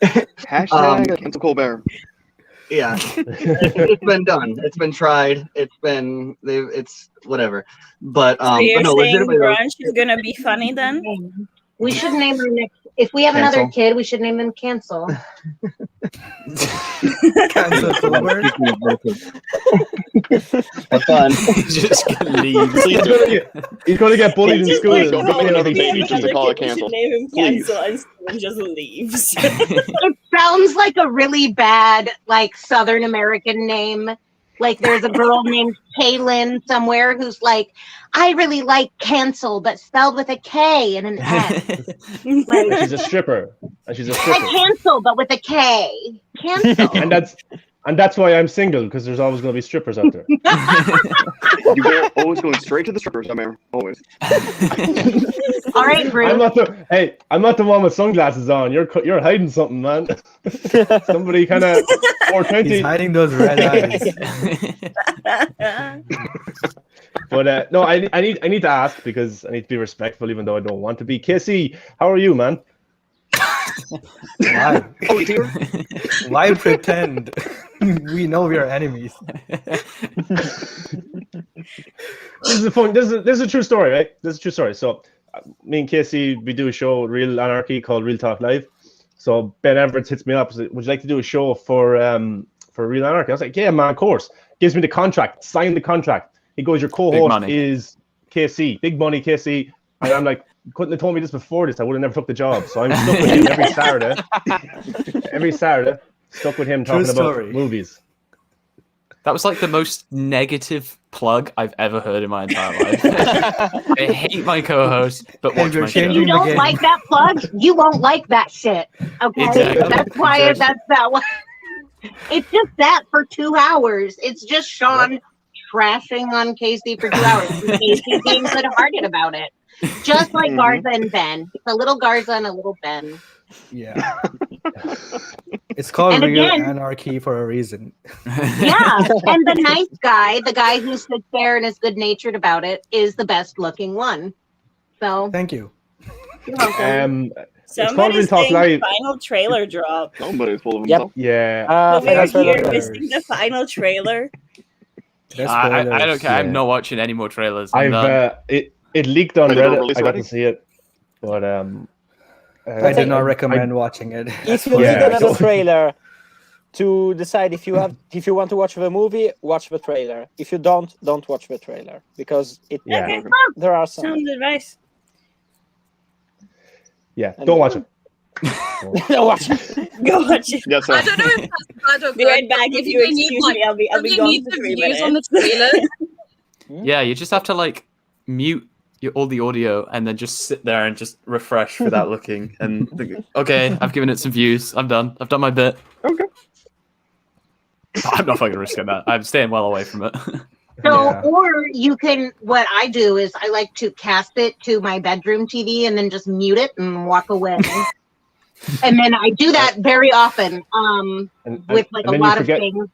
Hashtag cancel Colbert. Yeah, it's been done. It's been tried. It's whatever. But So you're no, saying legitimately, brunch is gonna be funny then? We should name our next. If we have another kid, we should name them Cancel. Cancel Colbert. Have fun. Just leave. He's going to get bullied in school. Don't be another teacher to call it You cancel. should name him Cancel, and Steven just leaves. It sounds like a really bad, Southern American name. Like there's a girl named Kaylin somewhere who's like, I really like Cancel, but spelled with a K and an S. She's a stripper. And she's a stripper. Like Cancel, but with a K. Cancel. And that's why I'm single, because there's always going to be strippers out there. You're always going straight to the strippers, I'm always. All right, Bruce. I'm not the one with sunglasses on. You're hiding something, man. Somebody kind of 420. He's hiding those red eyes. But no, I need to ask, because I need to be respectful, even though I don't want to be. Casey, how are you, man? Why? Why pretend? We know we are enemies. This is a true story, right? This is a true story. So, me and Casey, we do a show, Real Anarchy, called Real Talk Live. So Ben Everett hits me up. Says, would you like to do a show for Real Anarchy? I was like, yeah, man, of course. Gives me the contract. Sign the contract. He goes, your co-host is KC. Big money, KC. And I'm like, couldn't have told me this before this. I would have never took the job. So I'm stuck with him every Saturday. Every Saturday, stuck with him talking about movies. That was like the most negative plug I've ever heard in my entire life. I hate my co-host, but watch my show. If you don't like that plug, you won't like that shit. Okay, Exactly. That's why that's that one. It's just that for 2 hours. It's just Sean trashing on Casey for 2 hours. And Casey being good-hearted about it. Just like Garza and Ben. It's a little Garza and a little Ben. Yeah. It's called Real Anarchy for a reason. Yeah. And the nice guy, the guy who sits there and is good-natured about it, is the best-looking one. So thank you. You're welcome. Somebody's saying the final trailer drop. Somebody's full of himself. Yeah. We are here missing the final trailer. I don't care. I'm not watching any more trailers. It leaked on Reddit. I got to see it, but I did not recommend watching it. If you need another trailer to decide if you want to watch the movie, watch the trailer. If you don't watch the trailer because there are some. Sound advice. Yeah, don't watch it. Don't watch it. Go watch it. Yes, sir. I don't know if that's bad or good. Be right back. If you excuse me, I'll be gone for 3 minutes. On the trailer. Yeah, you just have to like mute all the audio and then just sit there and just refresh without looking. And okay, I've given it some views. I'm done. I've done my bit. Okay. I'm not fucking risking that. I'm staying well away from it. So, or you can, what I do is I like to cast it to my bedroom TV and then just mute it and walk away. And then I do that very often with like a lot of things.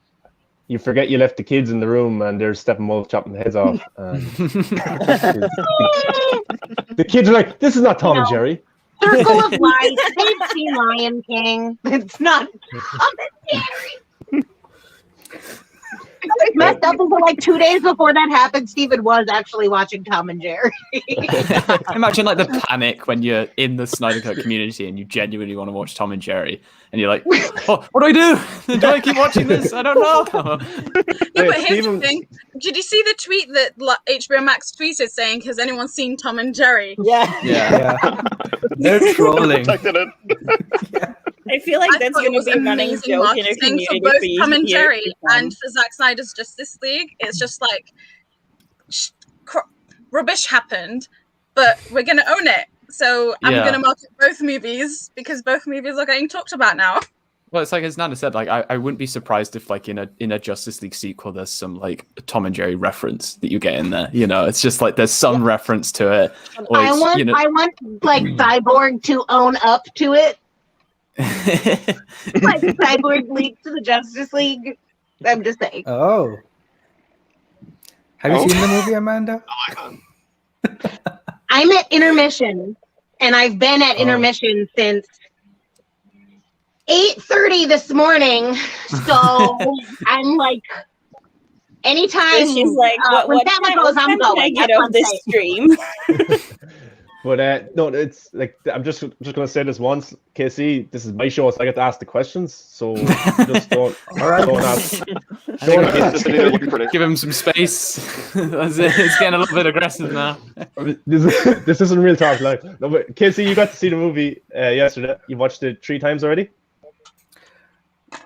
You forget you left the kids in the room and they're Steppenwolf chopping the heads off. The kids are like, this is not Tom and Jerry. Circle of Life. They've seen Lion King. It's not Tom and Jerry. I was messed up until like 2 days before that happened. Stephen was actually watching Tom and Jerry. Imagine like the panic when you're in the Snyder Cut community and you genuinely want to watch Tom and Jerry, and you're like, "Oh, what do I do? Do I keep watching this? I don't know." Yeah, but here's the thing: did you see the tweet that HBO Max tweeted saying, "Has anyone seen Tom and Jerry?" Yeah. They're trolling. I feel like that's going to be a running joke in a community for both Tom and Jerry and for Zack Snyder's Justice League. It's just like rubbish happened, but we're going to own it. So I'm going to market both movies because both movies are getting talked about now. Well, it's like as Nana said, like I wouldn't be surprised if like in a Justice League sequel there's some like Tom and Jerry reference that you get in there. You know, it's just like there's some reference to it. I want like Cyborg to own up to it. Like Cyborg leaked to the Justice League. I'm just saying. Oh. Have you seen the movie, Amanda? I'm at intermission, and I've been at intermission since 8:30 this morning. So I'm like, anytime she's like, when that goes, I'm going. I get off this stream. But no, it's like I'm just gonna say this once, KC. This is my show, so I get to ask the questions. So just don't. Don't ask. Give him some space. That's it. It's getting a little bit aggressive now. This isn't real talk. Like, no, but KC, you got to see the movie yesterday. You watched it 3 times already.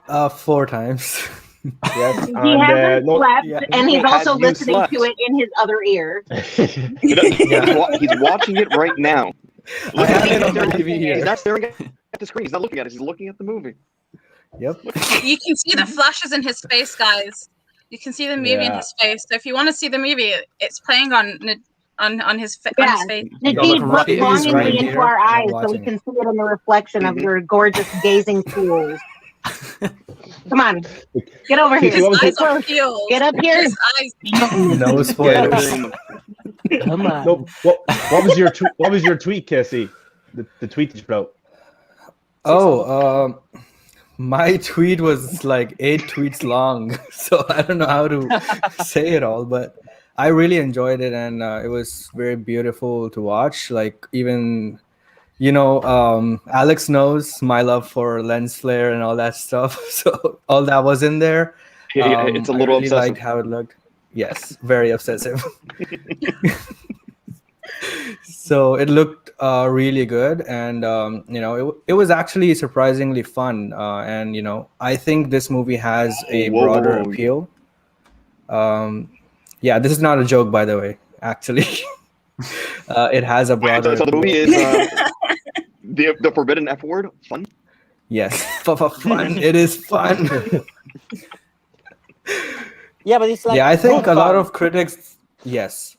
4 times. Yes, he hasn't slept, and he's also listening to it in his other ear. He's watching it right now. I have it on my TV here. He's not staring at the screen. He's not looking at it. He's looking at the movie. Yep. You can see the flashes in his face, guys. You can see the movie in his face. So if you want to see the movie, it's playing on his face. Nadeem, look longingly into our eyes so we can see it in the reflection of your gorgeous gazing pools. Come on, get over here. Get up here. No spoilers. Come on. No, what was your tweet, Casey? The tweet that you wrote. Oh, my tweet was like 8 tweets long, so I don't know how to say it all, but I really enjoyed it, and it was very beautiful to watch. Like even. Alex knows my love for lens flare and all that stuff. So all that was in there. It's a little I really obsessive. liked how it looked. Yes, very obsessive. So it looked really good, and it was actually surprisingly fun. And I think this movie has a broader appeal. Yeah, this is not a joke, by the way. Actually, it has a broader. So the movie is. The forbidden F word, fun? Yes, fun. It is fun. Yeah, but it's like I think a lot of critics. Yes,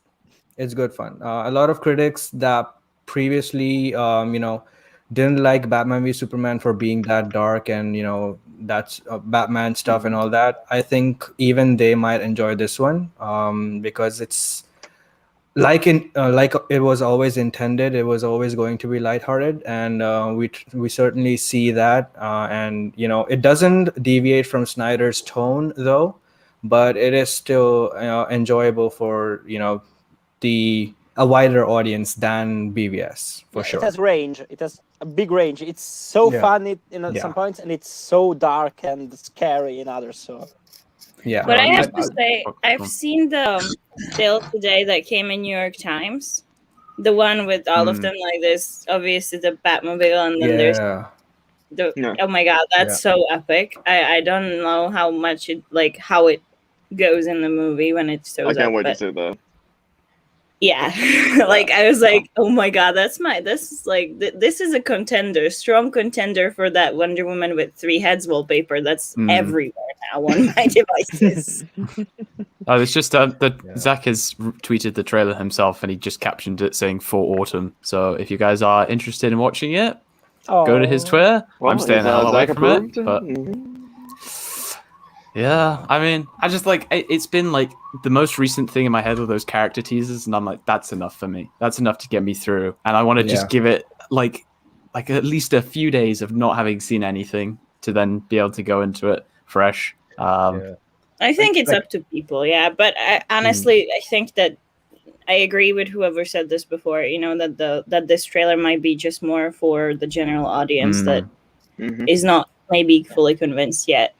it's good fun. A lot of critics that previously, didn't like Batman v Superman for being that dark and that's Batman stuff and all that. I think even they might enjoy this one because it's like it was always intended. It was always going to be lighthearted, and we certainly see that. And it doesn't deviate from Snyder's tone though, but it is still enjoyable for a wider audience than BVS for sure. It has range. It has a big range. It's so funny in some points, and it's so dark and scary in others. So yeah. But I have to say, I've seen the sale today that came in New York Times, the one with all of them like this. Obviously, the Batmobile, and then there's oh my god, that's so epic. I don't know how much how it goes in the movie when it shows up. I can't wait to see that. Yeah, I was like, oh my god, this is a contender, strong contender for that Wonder Woman with 3 heads wallpaper that's everywhere now on my devices. It's just that Zack has tweeted the trailer himself, and he just captioned it saying "for autumn." So if you guys are interested in watching it, go to his Twitter. Well, I'm staying the hell away from it, but. Yeah, I mean, I just it's been the most recent thing in my head with those character teasers, and I'm like, that's enough for me. That's enough to get me through, and I want to just give it like at least a few days of not having seen anything to then be able to go into it fresh. I think it's up to people, but honestly, I think that I agree with whoever said this before. That this trailer might be just more for the general audience that is not maybe fully convinced yet.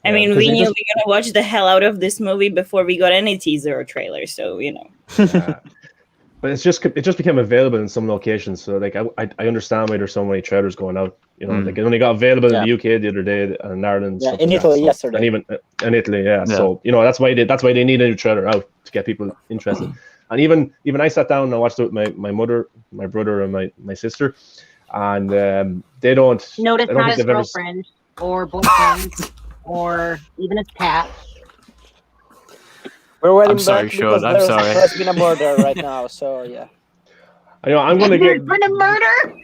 I mean, we knew we were going to watch the hell out of this movie before we got any teaser or trailer, so, But it just became available in some locations, so I understand why there's so many trailers going out. It only got available in the UK the other day, and in Ireland. Yeah, in Italy yesterday. And even in Italy, So that's why they need a new trailer out to get people interested. And even I sat down and I watched it with my mother, my brother, and my sister, and they don't. Notice not his girlfriend or boyfriend. Or even his cat. We're waiting I'm sorry, Sean. I'm sorry. There's been a murder right now, so yeah. I know. I'm gonna get. Been a murder.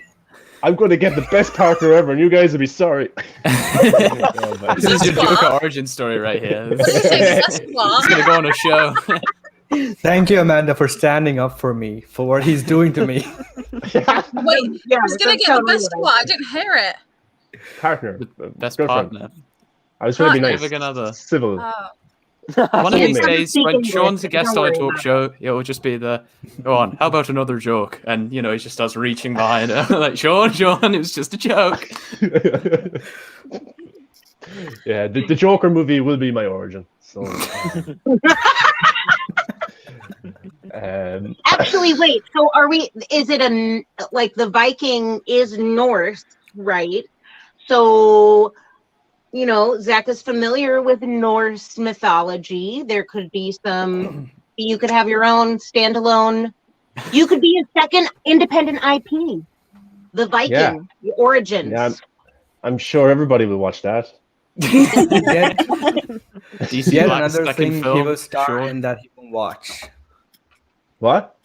I'm going to get the best partner ever, and you guys will be sorry. This is your Joker origin story right here. It's gonna go on a show. Thank you, Amanda, for standing up for me, for what he's doing to me. Wait, I was gonna get the best one. I didn't hear it. Partner. The best girlfriend. partner. I was trying to be nice. Another. Civil. One of these days, when Sean's a guest on a talk show, it'll just be go on, how about another joke? And, he just starts reaching behind her. Like, Sean, it was just a joke. Yeah, the Joker movie will be my origin. So. Actually, wait. So is it the Viking is Norse, right? So, Zack is familiar with Norse mythology. There could be you could have your own standalone, you could be a second independent IP. The Viking, the origins. Yeah, I'm sure everybody will watch that. Yet another thing he will star in that he won't watch. What?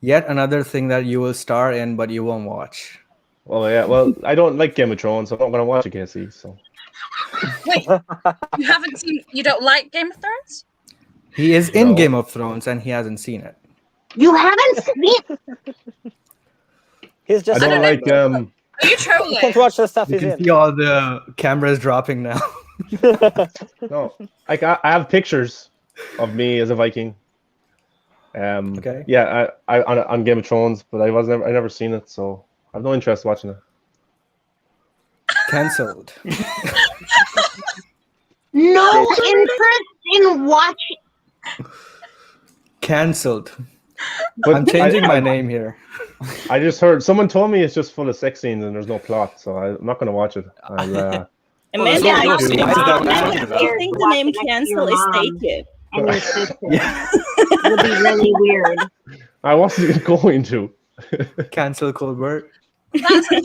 Yet another thing that you will star in, but you won't watch. Oh yeah, well, I don't like Game of Thrones, so I'm not going to watch it, Casey. So. Wait, you don't like Game of Thrones? He is in Game of Thrones, and he hasn't seen it. You haven't seen it? He's just. I don't like. Are you trolling? You can't watch the stuff You he's can in. see all the cameras dropping now. No, I have pictures of me as a Viking. Okay. Yeah, I on Game of Thrones, but I never seen it, so I have no interest watching it. Cancelled. No interest in watching. Cancelled. But I'm changing my name here. I just heard someone told me it's just full of sex scenes and there's no plot, so I'm not going to watch it. Amanda, I think the name Cancel is taken. And your sister. It would be really weird. I wasn't going to. Cancel Colbert. That's only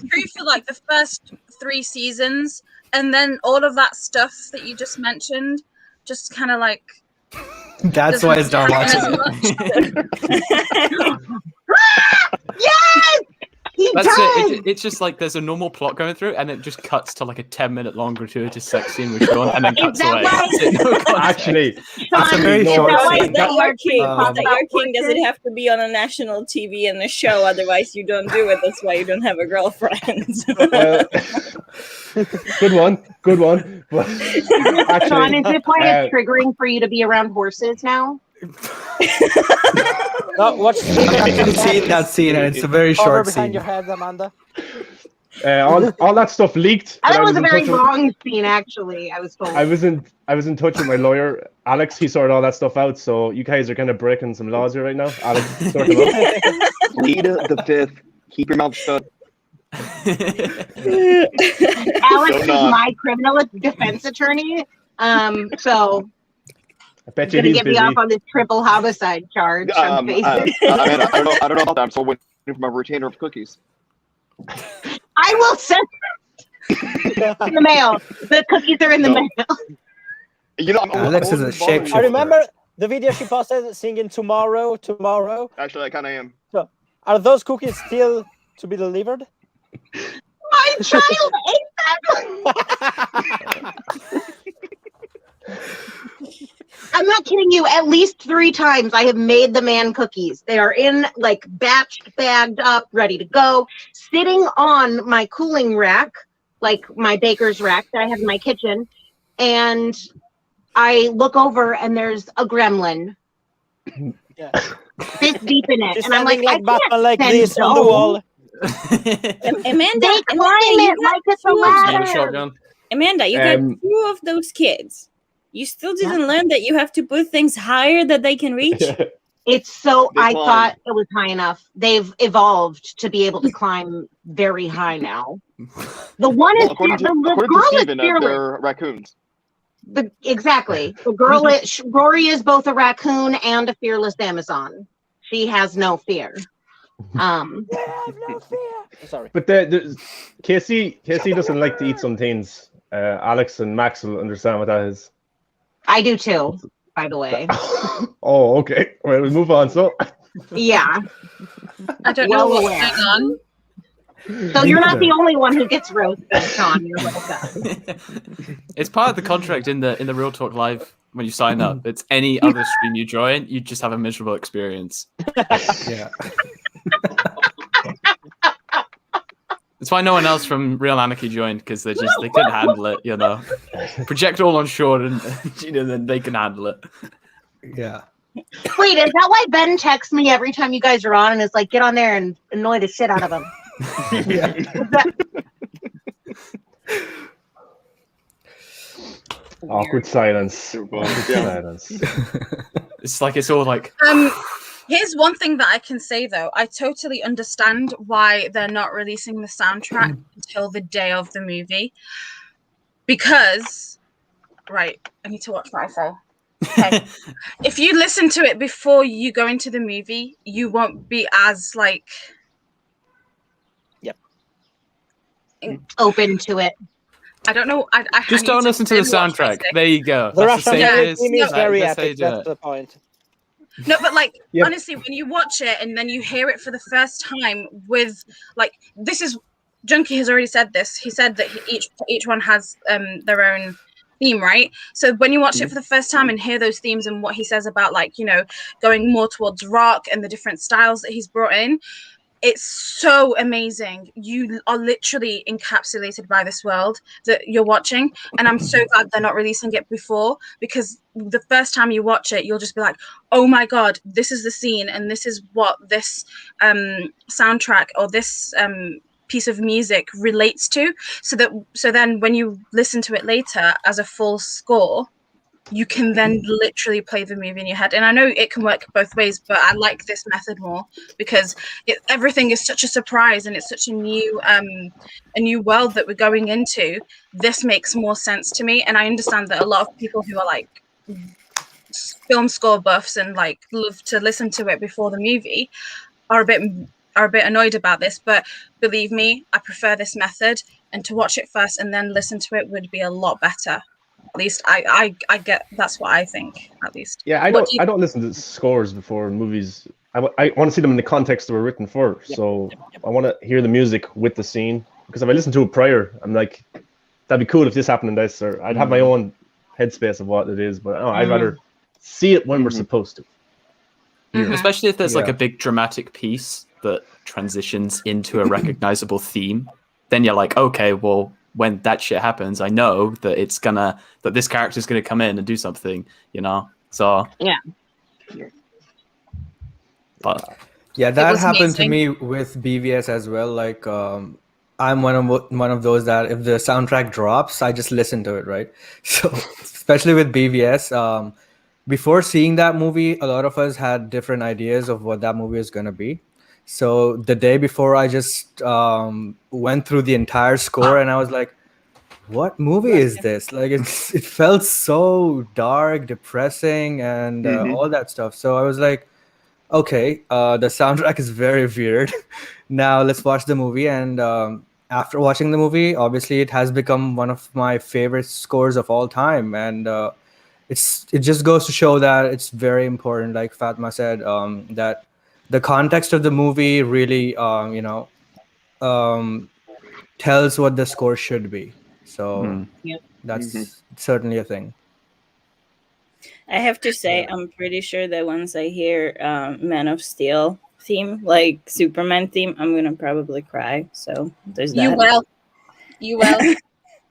true for the first 3 seasons, and then all of that stuff that you just mentioned, just kind of That's why it's not watching. Yes! He That's it. It's just like there's a normal plot going through, and it just cuts to like a 10-minute long gratuitous sex scene with Sean, and then cuts away. That's it, no context. Actually, that's a very short scene. Is that your king? Does it have to be on a national TV and a show? Otherwise, you don't do it. That's why you don't have a girlfriend. Good one. But actually, Sean, is it why it's triggering for you to be around horses now? No, watch. I can see that scene, and it's a very short behind scene. your head, Amanda. all that stuff leaked. That was a very wrong scene, actually. I was told. I was in touch with my lawyer, Alex. He sorted all that stuff out. So you guys are kind of breaking some laws here right now. Alex, sort them out. Plead the fifth. Keep your mouth shut. Alex is my criminal defense attorney. So I bet he's gonna get me off on this triple homicide charge. I don't know about that. I'm still waiting for my retainer of cookies. I will send in the mail. The cookies are in the mail. You know, Alex is a shapeshifter. I remember the video she posted singing tomorrow. Actually, I kind of am. So, are those cookies still to be delivered? My child ate them. I'm not kidding you. At least 3 times I have made the man cookies. They are in like batched, bagged up, ready to go, sitting on my cooling rack, like my baker's rack that I have in my kitchen. And I look over and there's a gremlin. Yeah. This deep in it. She's and I'm like, I Batman can't like send this on the those. wall. Amanda, They climb it like it's a ladder. Amanda, you got 2 of those kids. You still didn't learn that you have to put things higher that they can reach? It's so, I thought it was high enough. They've evolved to be able to climb very high now. The one is, according to Steven, they're raccoons. Exactly. The girl is, Rory is both a raccoon and a fearless Amazon. She has no fear. No fear. Sorry. But Casey doesn't like to eat some things. Alex and Max will understand what that is. I do too, by the way. Oh, okay. Well, we'll move on. So, yeah. I don't know what's going on. So you're not the only one who gets roasted, Sean. You're welcome. It's part of the contract in the Real Talk Live when you sign up. It's any other stream you join, you just have a miserable experience. Yeah. It's why no one else from Real Anarchy joined, because they couldn't handle it, you know. Project all on Sean and then they can handle it. Yeah. Wait, is that why Ben texts me every time you guys are on and is like, get on there and annoy the shit out of him? Yeah. Awkward silence. It's like it's all like. Here's one thing that I can say though. I totally understand why they're not releasing the soundtrack until the day of the movie, because, right? I need to watch what I say. Okay. If you listen to it before you go into the movie, you won't be as like. Yep. Open to it. I don't know. I just don't listen to the soundtrack. There you go. The That's Russian theme is very epic. That's the point. No, but like honestly, when you watch it and then you hear it for the first time with like this is Junkie has already said this. He said that each one has their own theme, right? So when you watch it for the first time and hear those themes and what he says about like, you know, going more towards rock and the different styles that he's brought in, it's so amazing. You are literally encapsulated by this world that you're watching. And I'm so glad they're not releasing it before, because the first time you watch it, you'll just be like, oh my God, this is the scene. And this is what this soundtrack or this piece of music relates to. So then when you listen to it later as a full score, you can then literally play the movie in your head. And I know it can work both ways, but I like this method more because everything is such a surprise and it's such a new world that we're going into. This makes more sense to me. And I understand that a lot of people who are like film score buffs and like love to listen to it before the movie are a bit annoyed about this, but believe me, I prefer this method, and to watch it first and then listen to it would be a lot better. At least I get, that's what I think, at least. Yeah, I don't listen to scores before movies. I want to see them in the context they were written for. So I want to hear the music with the scene, because if I listen to it prior, I'm like, that'd be cool if this happened in this, or I'd have my own headspace of what it is. But I'd rather see it when we're supposed to. Especially if there's like a big dramatic piece that transitions into a recognizable theme, then you're like, okay, well, when that shit happens, I know that that this character's gonna come in and do something, you know. So but that happened to me with BVS as well. Like I'm one of those that if the soundtrack drops, I just listen to it, right? So especially with BVS, before seeing that movie, a lot of us had different ideas of what that movie is going to be. So the day before, I just went through the entire score and I was like, what movie is this? Like it felt so dark, depressing, and all that stuff. So I was like, okay, the soundtrack is very weird. Now let's watch the movie. And after watching the movie, obviously it has become one of my favorite scores of all time. And it just goes to show that it's very important, like Fatma said, that the context of the movie really tells what the score should be. So that's certainly a thing. I have to say, I'm pretty sure that once I hear Man of Steel theme, like Superman theme, I'm gonna probably cry. So there's that. You will.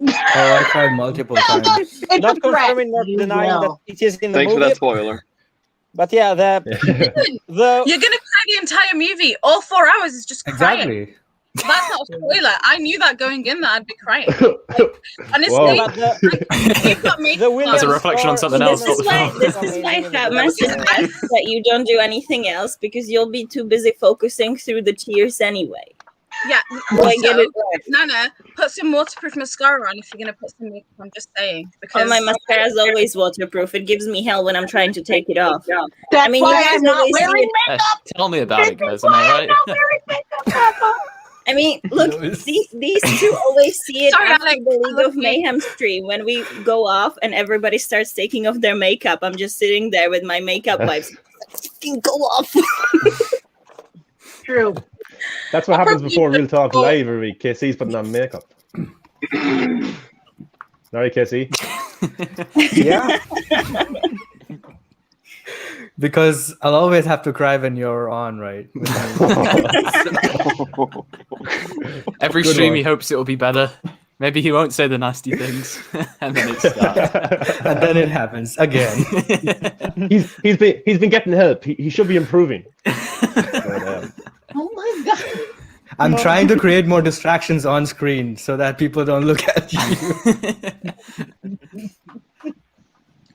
Oh, I cried multiple times. Not confirming, not denying that it is in the Thanks movie. for that spoiler. But yeah, You're gonna cry the entire movie. All 4 hours is just crying. Exactly. That's not a spoiler. I knew that going in that I'd be crying. Like, honestly, That's a reflection on something else. This is why Fatma suggests that you don't do anything else, because you'll be too busy focusing through the tears anyway. Yeah. So I get it right. Nana, put some waterproof mascara on if you're gonna put some makeup. I'm just saying. Because my mascara is always waterproof. It gives me hell when I'm trying to take it off. That's why I'm not wearing makeup. Tell me about it, guys. Am I right? I mean, look, these two always see it after the League of Mayhem stream when we go off and everybody starts taking off their makeup. I'm just sitting there with my makeup wipes. Go off. True. That's what happens before Real Talk Live every week. KC's putting on makeup. Sorry, KC. Yeah. Because I'll always have to cry when you're on, right? Every stream he hopes it will be better. Maybe he won't say the nasty things, and then it starts. And then it happens again. He's been getting help. He should be improving. Oh my god! I'm trying to create more distractions on screen so that people don't look at you.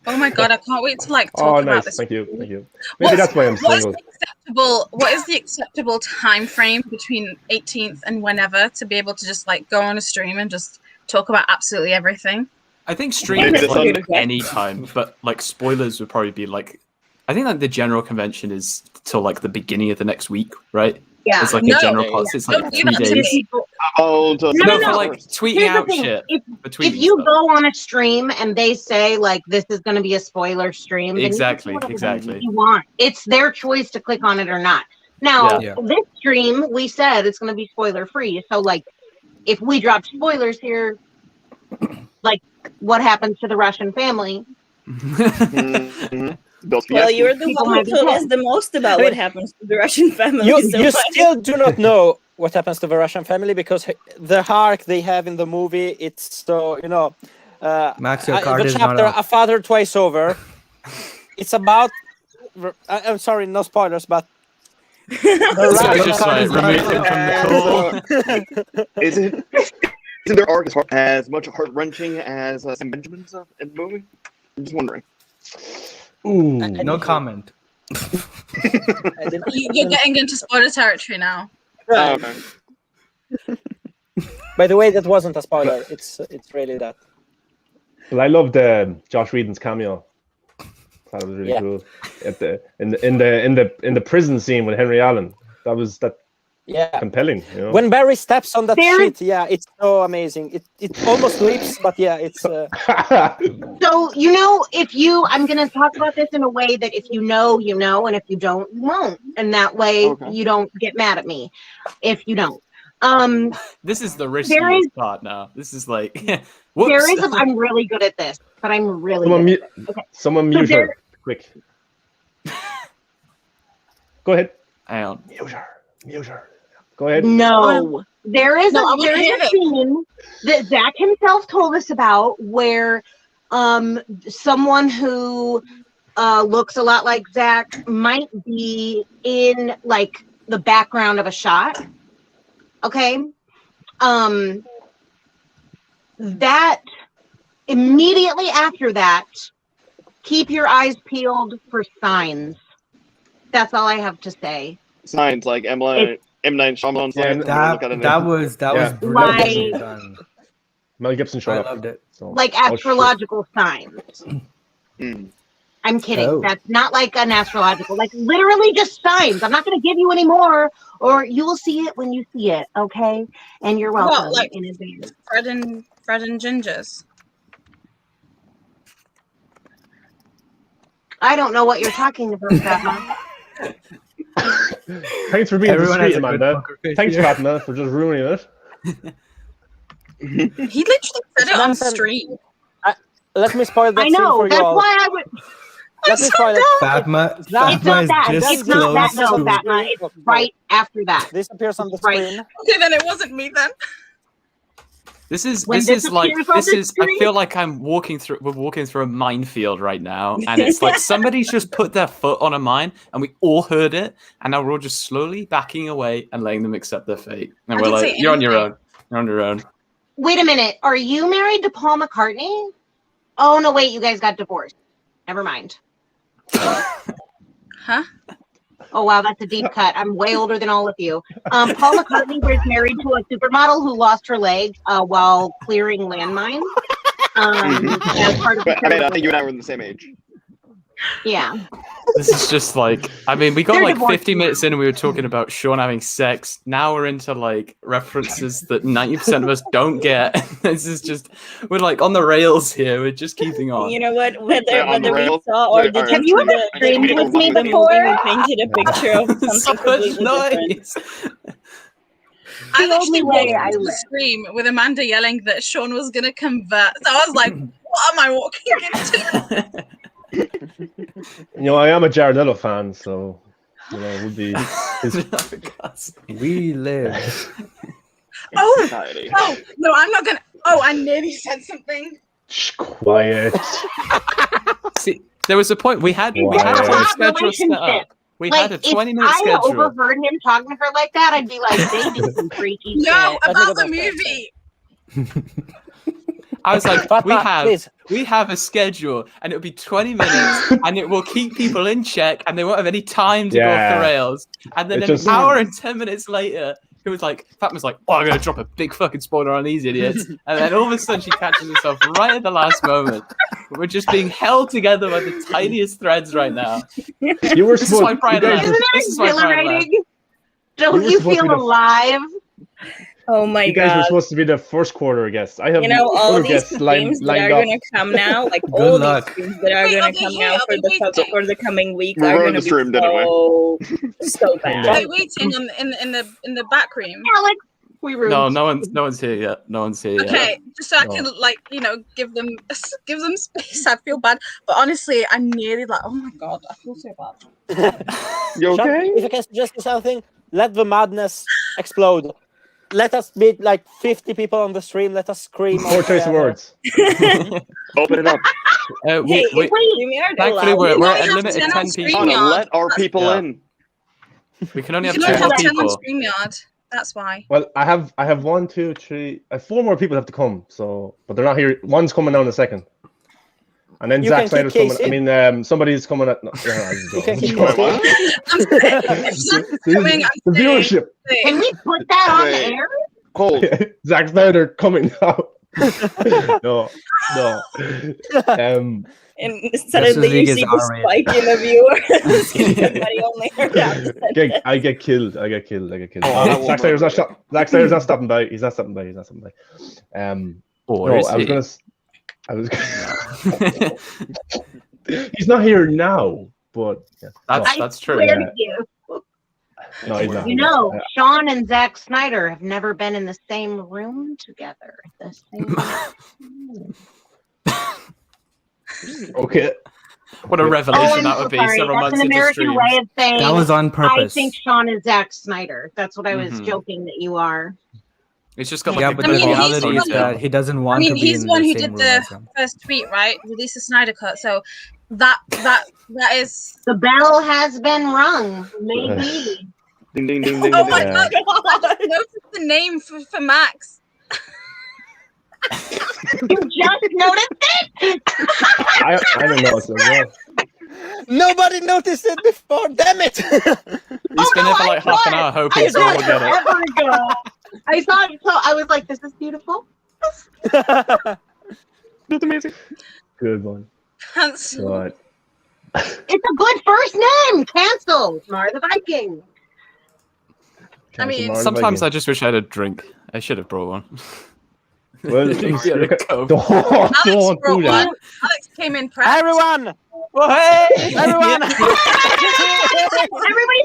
Oh my god, I can't wait to talk about this. Thank you. Maybe that's why I'm single. What is the acceptable time frame between 18th and whenever to be able to just go on a stream and just talk about absolutely everything? I think stream is any time, but spoilers would probably be I think the general convention is till the beginning of the next week, right? Yeah, it's a general policy. It's 3 days. No, for tweeting out shit. If you go on a stream and they say this is going to be a spoiler stream, exactly. You want it's their choice to click on it or not. Now, this stream we said it's going to be spoiler free. So if we drop spoilers here, what happens to the Russian family? Well, you're the one who told us the most about what happens to the Russian family. You still do not know what happens to the Russian family because the arc they have in the movie, it's so, Max, your card the is chapter not up. A Father Twice Over. It's about, I'm sorry, no spoilers, but Isn't their arc as much heart-wrenching as Sam Benjamin's in the movie? I'm just wondering. Ooh, no comment. You're getting into spoiler territory now. Right. By the way, that wasn't a spoiler. It's really that. Well, I loved Josh Whedon's cameo. That was really cool. In the prison scene with Henry Allen. That compelling. You know? When Barry steps on that shit, it's so amazing. It almost leaps, but it's. So I'm gonna talk about this in a way that if you know, you know, and if you don't, you won't, and that way you don't get mad at me if you don't. This is the riskiest part now. This is like, there is. I'm really good at this, but I'm really. Someone mute her, quick. Go ahead. Hang on. Mute her. Go ahead. No, there is a scene that Zach himself told us about where someone who looks a lot like Zach might be in like the background of a shot. Okay. That immediately after that, keep your eyes peeled for signs. That's all I have to say. Signs like M. Night Shyamalan signs. That was brilliant. Mel Gibson showed up. I loved it. So. Like astrological signs. I'm kidding. Oh. That's not like an astrological, like literally just signs. I'm not going to give you any more, or you will see it when you see it. Okay, and you're welcome in advance. Fred and Gingers. I don't know what you're talking about, Fatma. Thanks for being discreet, Amanda. Thanks, Fatma, for just ruining it. He literally said it on stream. Let me spoil that I know. scene for That's you all. why I would. Let me spoil it. Fatma It's not that. just It's not that. close No, to Fatma. It's right after that. This appears on the Right. screen. Okay, then it wasn't me then. This is When this this is like appears on this the is. I screen? feel like we're walking through a minefield right now, and it's like somebody's just put their foot on a mine, and we all heard it, and now we're all just slowly backing away and letting them accept their fate. And I we're didn't like, say "You're on your anything. own. You're on your own." Wait a minute. Are you married to Paul McCartney? Oh no! Wait, you guys got divorced. Never mind. Huh? Oh wow, that's a deep cut. I'm way older than all of you. Paul McCartney was married to a supermodel who lost her leg while clearing landmines. As part of But, I mean, I think you and I were the same age. yeah. This is just like, I mean, we got They're like divorced 50 minutes in and we were talking about Sean having sex. Now we're into like references that 90% of us don't get. This is just, we're like on the rails here. We're just keeping on. You know what? Yeah, on Whether the we rails. saw or Wait, didn't alright. Have you see ever the streamed we with me the movie, before? we painted a picture of So something much completely different. noise. I The literally only way walked I into the live. stream with Amanda yelling that Sean was going to convert. So I was like, what am I walking into? You know, I am a Jared Leto fan, so you know, it would be. We live. Oh, Society. oh, no, I'm not going to. Oh, I nearly said something. Shh, quiet. See, there was a point we had a Wow. time schedule set up. Relationship. We Like, had a if 20-minute I schedule. overheard him talking to her like that, I'd be like, they do some freaky No, shit. about the movie. I was like, Fatma, please. we have a schedule, and it'll be 20 minutes, and it will keep people in check, and they won't have any time to go off the rails. And then It's an just- hour and 10 minutes later, it was like, Fatma's like, oh, I'm going to drop a big fucking spoiler on these idiots. And then all of a sudden she catches herself right at the last moment. We're just being held together by the tiniest threads right now. You were This is why supposed. Brian You guys laughed. Isn't This is why that Brian laughed. exhilarating? Don't were you supposed to feel be the- alive? Oh my You guys were god! supposed to be the first quarter guests. I have You know all other these guests streams lined that are up. going to come now, like Good all luck. these streams that are Wait, going I'll to be come here, now I'll for be the waiting. for the coming week We are ruined going to the be stream, didn't we? so bad. Are they waiting in the back room? Alex, we ruined. No one's here yet. No one's here yet. Okay, just so I can give them space. I feel bad, but honestly, I'm nearly like, oh my god, I feel so bad. You Sean, okay? if I can suggest you something, let the madness explode. Let us meet like 50 people on the stream. Let us scream. More choice of words. Open it up. Hey, We, thankfully, we're We at a only limit of have 10 on 10 people. Anna, StreamYard. let our people Yeah. in. We can only have You two don't more have 10 on people. StreamYard. That's why. Well, I have 1, 2, 3, 4 more people have to come. So, but they're not here. One's coming now in a second, and then You Zack can keep Snyder's coming. Casey. I mean, somebody's coming at. No, You can keep Wait, what? I'm saying, I'm the saying, viewership. Can we put that on the Wait. air? Hold. Zack Snyder coming out. No. And suddenly you see the spike in the viewers. Somebody only heard that. I get killed. Oh, Zack Snyder's not stopping by. He's not stopping by. He's not here now, but that's true. No, he's not. You know, Sean and Zack Snyder have never been in the same room together. Okay. What a revelation that would be. Several months That's an into American stream. way of saying That was on purpose. I think Sean is Zack Snyder. That's what I was joking that you are. It's just got Yeah, like but a the mean, reality he's is the that he doesn't want to be he's in the one the who same did room as the him. first tweet, right? Release the Snyder Cut. So that is. The bell has been rung. Maybe. Ding ding ding ding. Oh my Yeah. god! Notice the name for Max. You just noticed it? I don't know. So, yeah. Nobody noticed it before. Damn it! He's been here for like half an hour hoping someone would get it. I saw it, so I was like, "This is beautiful." That's amazing. Good one. Cancel. But It's a good first name. Cancel. Mar the Viking. I mean, Sometimes I just wish I had a drink. I should have brought one. Well, Yeah, look at- go. don't Alex do brought that. one. Alex came in prepped. Everyone! Well, hey! Everyone! Everybody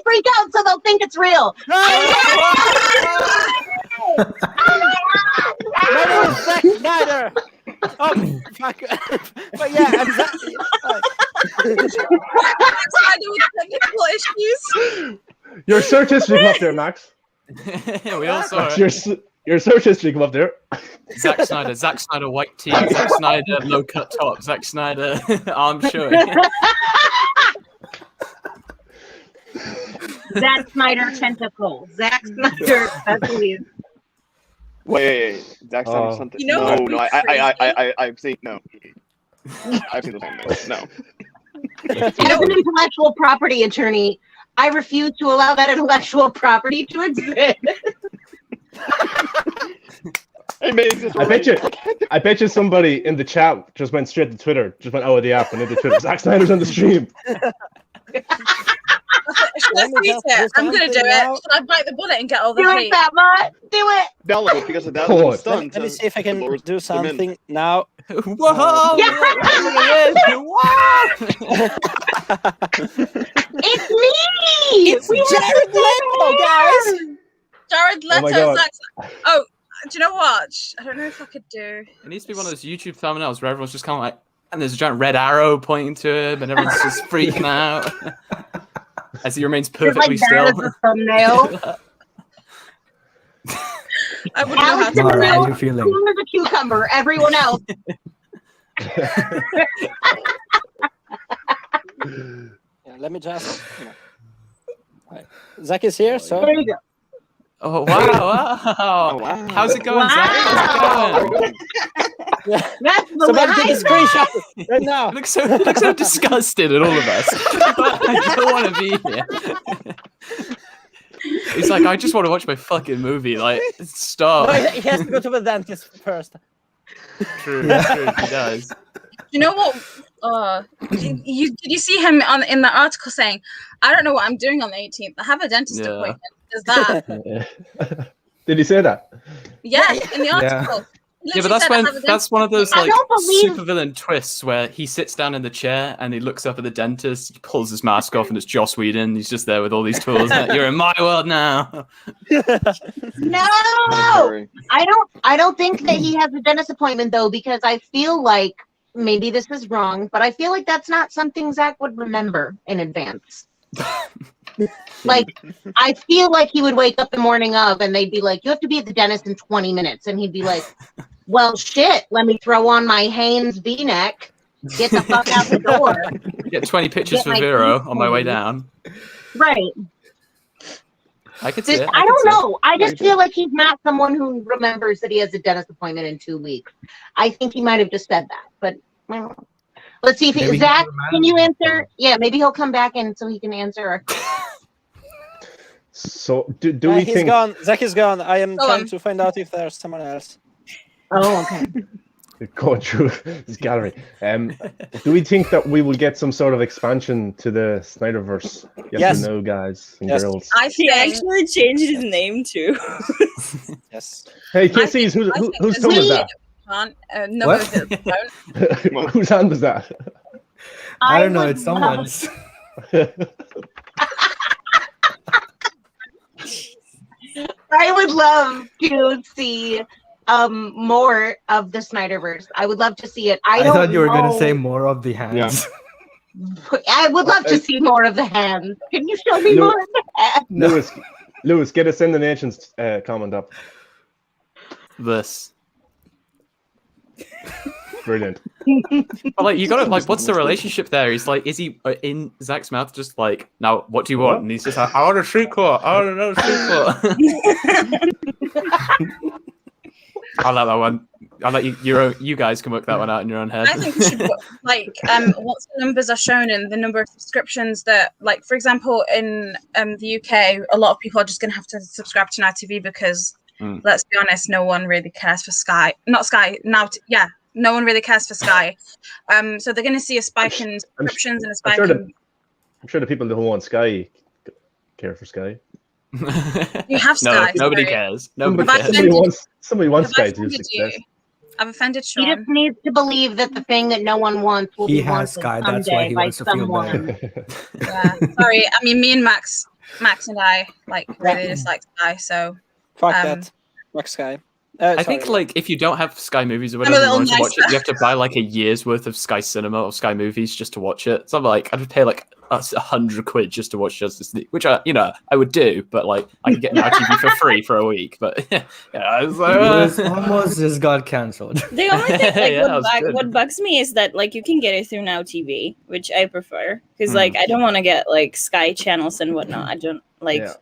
freak out so they'll think it's real. My name is Zack Snyder. Oh, fuck. But yeah, I'm Zack. Snyder with technical issues. Your search history come up there, Max. We all saw Max, it. your search history come up there. Zack Snyder white tee, Zack Snyder low cut top, Zack Snyder arm showing. Zack Snyder tentacle. Zack Snyder. That's who he is. Wait. Zack Snyder something. You know No, I've seen no. I've seen the same thing. No. As an intellectual property attorney, I refuse to allow that intellectual property to exist. I bet you somebody in the chat just went straight to Twitter, just went out of the app and into Twitter. Zack Snyder's on the stream. Should I tweet it? I'm gonna do it. Should I bite the bullet and get all the Do it, hate? Fatma. Do it. Download because of that Go on. stunt. Let me see if I can do something now. Whoa! It's me. It's Jared Leto, guys. Jared Oh my Leto. God. Oh, do you know what? I don't know if I could do. It needs to be one of those YouTube thumbnails where everyone's just kind of like, and there's a giant red arrow pointing to him, and everyone's just freaking out as he remains perfectly still. That as a thumbnail. I wouldn't know how Alex to is Mara, how real you feeling? cool as a cucumber. Everyone else. Yeah, let me just. Right. Zach is here, so. There you go. Oh wow! Wow. How's it going, Zach? How's it going? That's the Somebody way take a I screenshot right now. You look so disgusted at all of us. I don't want to be here. He's like, I just want to watch my fucking movie. Like, stop. No, he has to go to the dentist first. True, he does. You know what? Did you see him in the article saying, "I don't know what I'm doing on the 18th. I have a dentist appointment." Does that? Did he say that? Yeah, in the article. Yeah, but that's one of those like supervillain twists where he sits down in the chair and he looks up at the dentist, pulls his mask off, and it's Joss Whedon. He's just there with all these tools. You're in my world now. No, I don't think that he has a dentist appointment though, because I feel like maybe this is wrong, but I feel like that's not something Zach would remember in advance. Like, I feel like he would wake up the morning of and they'd be like, "You have to be at the dentist in 20 minutes," and he'd be like, "Well, shit, let me throw on my Hanes V-neck, get the fuck out the door." Get 20 pictures for Vero on my way down. Right. I could see it. I don't know. I just feel like he's not someone who remembers that he has a dentist appointment in 2 weeks. I think he might have just said that, but I don't know. Let's see if Zach, can you answer? Yeah, maybe he'll come back in so he can answer. So do we he's think? Gone. Zach is gone. I am trying to find out if there's someone else. Oh, okay. Going through this gallery. Do we think that we will get some sort of expansion to the Snyderverse? Yes or no, guys and girls? He actually changed his name too. Yes. Hey, Kissies, whose thumb was that? No, What? Whose hand was that? I don't know. It's someone's. I would love to see more of the Snyderverse. I would love to see it. I thought you were going to know. say more of the hands. I would love to see more of the hands. Can you show me more of the hands? Lewis, get us in the nation's comment up. This. Brilliant. But like, you gotta like, what's the relationship there? He's like, is he in Zack's mouth just like, now what do you want? And he's just like, I want a sequel. I want another sequel. I'll let that one. I'll let you guys can work that one out in your own head. I think we should like once the numbers are shown and the number of subscriptions that, like, for example, in the UK, a lot of people are just going to have to subscribe to Now TV because let's be honest, no one really cares for Sky. Not Sky now. No one really cares for Sky. So they're going to see a spike in subscriptions and a spike in. I'm sure the people who want Sky care for Sky. You have Sky. Nobody cares. Nobody cares. Somebody wants Sky to success. I've offended Sean. He just needs to believe that the thing that no one wants will be wanted Sky. someday That's why he by wants to feel someone. Yeah, sorry. I mean, me and Max and I like really dislike Sky. So fuck that. Fuck Sky. I think like if you don't have Sky Movies or whatever you want to watch it, you have to buy like a year's worth of Sky Cinema or Sky Movies just to watch it. So I'm like, I'd pay like £100 just to watch Justice League, which I would do, but like I could get Now TV for free for a week. But I was like, almost just got cancelled. The only thing what bugs me is that like you can get it through Now TV, which I prefer because like I don't want to get like Sky channels and whatnot. I don't like. Yeah.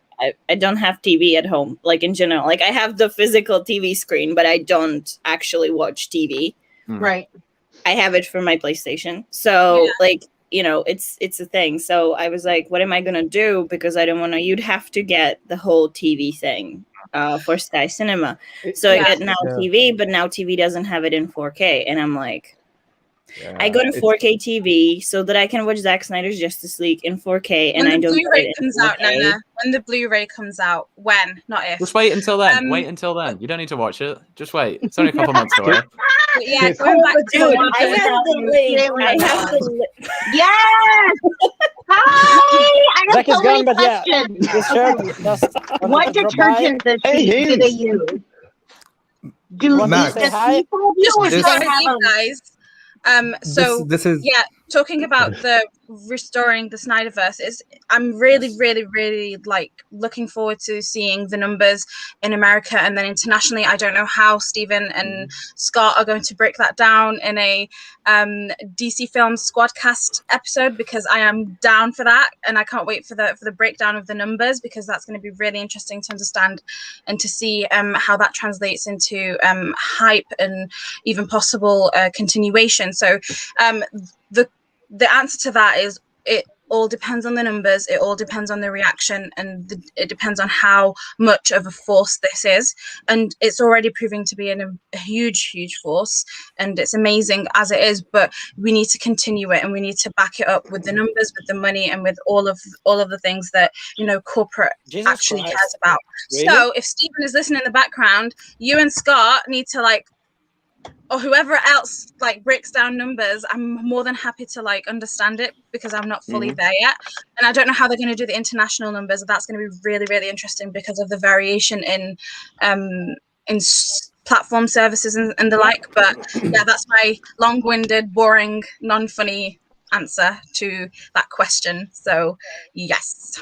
I don't have TV at home, like in general. Like I have the physical TV screen, but I don't actually watch TV. Right. I have it for my PlayStation. So like, it's a thing. So I was like, what am I going to do? Because I don't want to, you'd have to get the whole TV thing for Sky Cinema. So I get Now TV, but Now TV doesn't have it in 4K. And I'm like, I go to 4K TV so that I can watch Zack Snyder's Justice League in 4K, and I don't. When the Blu-ray comes out, Nana. When the Blu-ray comes out, when, not if. Just wait until then. Wait until then. You don't need to watch it. Just wait. It's only a couple months away. Yeah, going back to I have the link. Yes. Hi. I have so many questions. What detergent do they use? Do people guys? This is talking about the restoring the Snyderverse. I'm really, really, really like looking forward to seeing the numbers in America and then internationally. I don't know how Stephen and Scott are going to break that down in a DC Films Squadcast episode, because I am down for that, and I can't wait for the breakdown of the numbers, because that's going to be really interesting to understand and to see how that translates into hype and even possible continuation. So the answer to that is it all depends on the numbers, it all depends on the reaction, and it depends on how much of a force this is. And it's already proving to be a huge force, and it's amazing as it is, but we need to continue it, and we need to back it up with the numbers, with the money, and with all of the things that corporate actually cares about. Really? So if Stephen is listening in the background, you and Scott need to or whoever else breaks down numbers, I'm more than happy to understand it, because I'm not fully there yet, and I don't know how they're going to do the international numbers. That's going to be really, really interesting because of the variation in platform services and the like. But yeah, that's my long-winded, boring, non-funny answer to that question. So yes.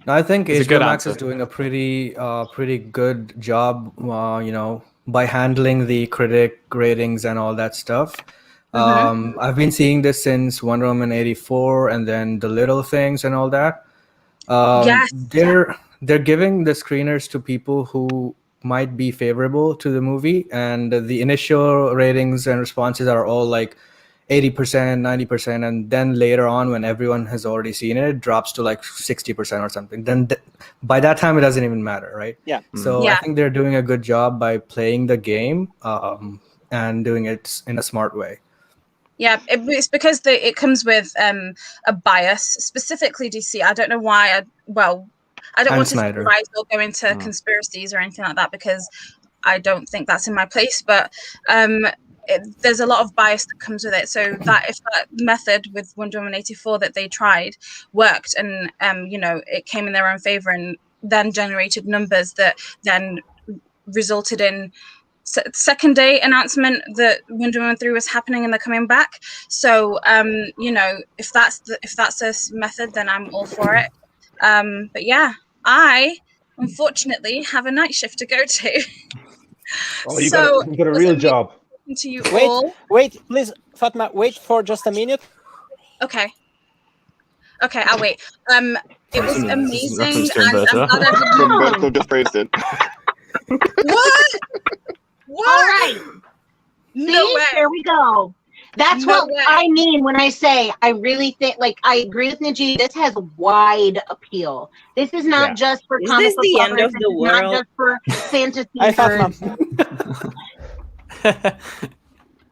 I think HBO Max is doing a pretty good job, by handling the critic ratings and all that stuff. I've been seeing this since Wonder Woman 84 and then The Little Things and all that. Yes. They're giving the screeners to people who might be favorable to the movie, and the initial ratings and responses are all 80%, 90%, and then later on when everyone has already seen it, it drops to like 60% or something. Then by that time it doesn't even matter, right? Yeah. So I think they're doing a good job by playing the game and doing it in a smart way. Yeah, it's because it comes with a bias, specifically DC. I don't know why. I don't want to theorize or go into conspiracies or anything like that, because I don't think that's in my place. But there's a lot of bias that comes with it. So that if that method with Wonder Woman 84 that they tried worked, and it came in their own favor, and then generated numbers that then resulted in second day announcement that Wonder Woman 3 was happening and they're coming back. So if that's a method, then I'm all for it. But yeah, I unfortunately have a night shift to go to. Oh, you got a real job. To you all. Wait, please, Fatma, wait for just a minute. Okay, I'll wait. It was amazing, and I'm glad Roberto just praised it. What? All right. No way. There we go. That's what I mean when I say I really think, like, I agree with Najee. This has wide appeal. This is not just for comic book lovers. End of the world? Not just for fantasy nerds.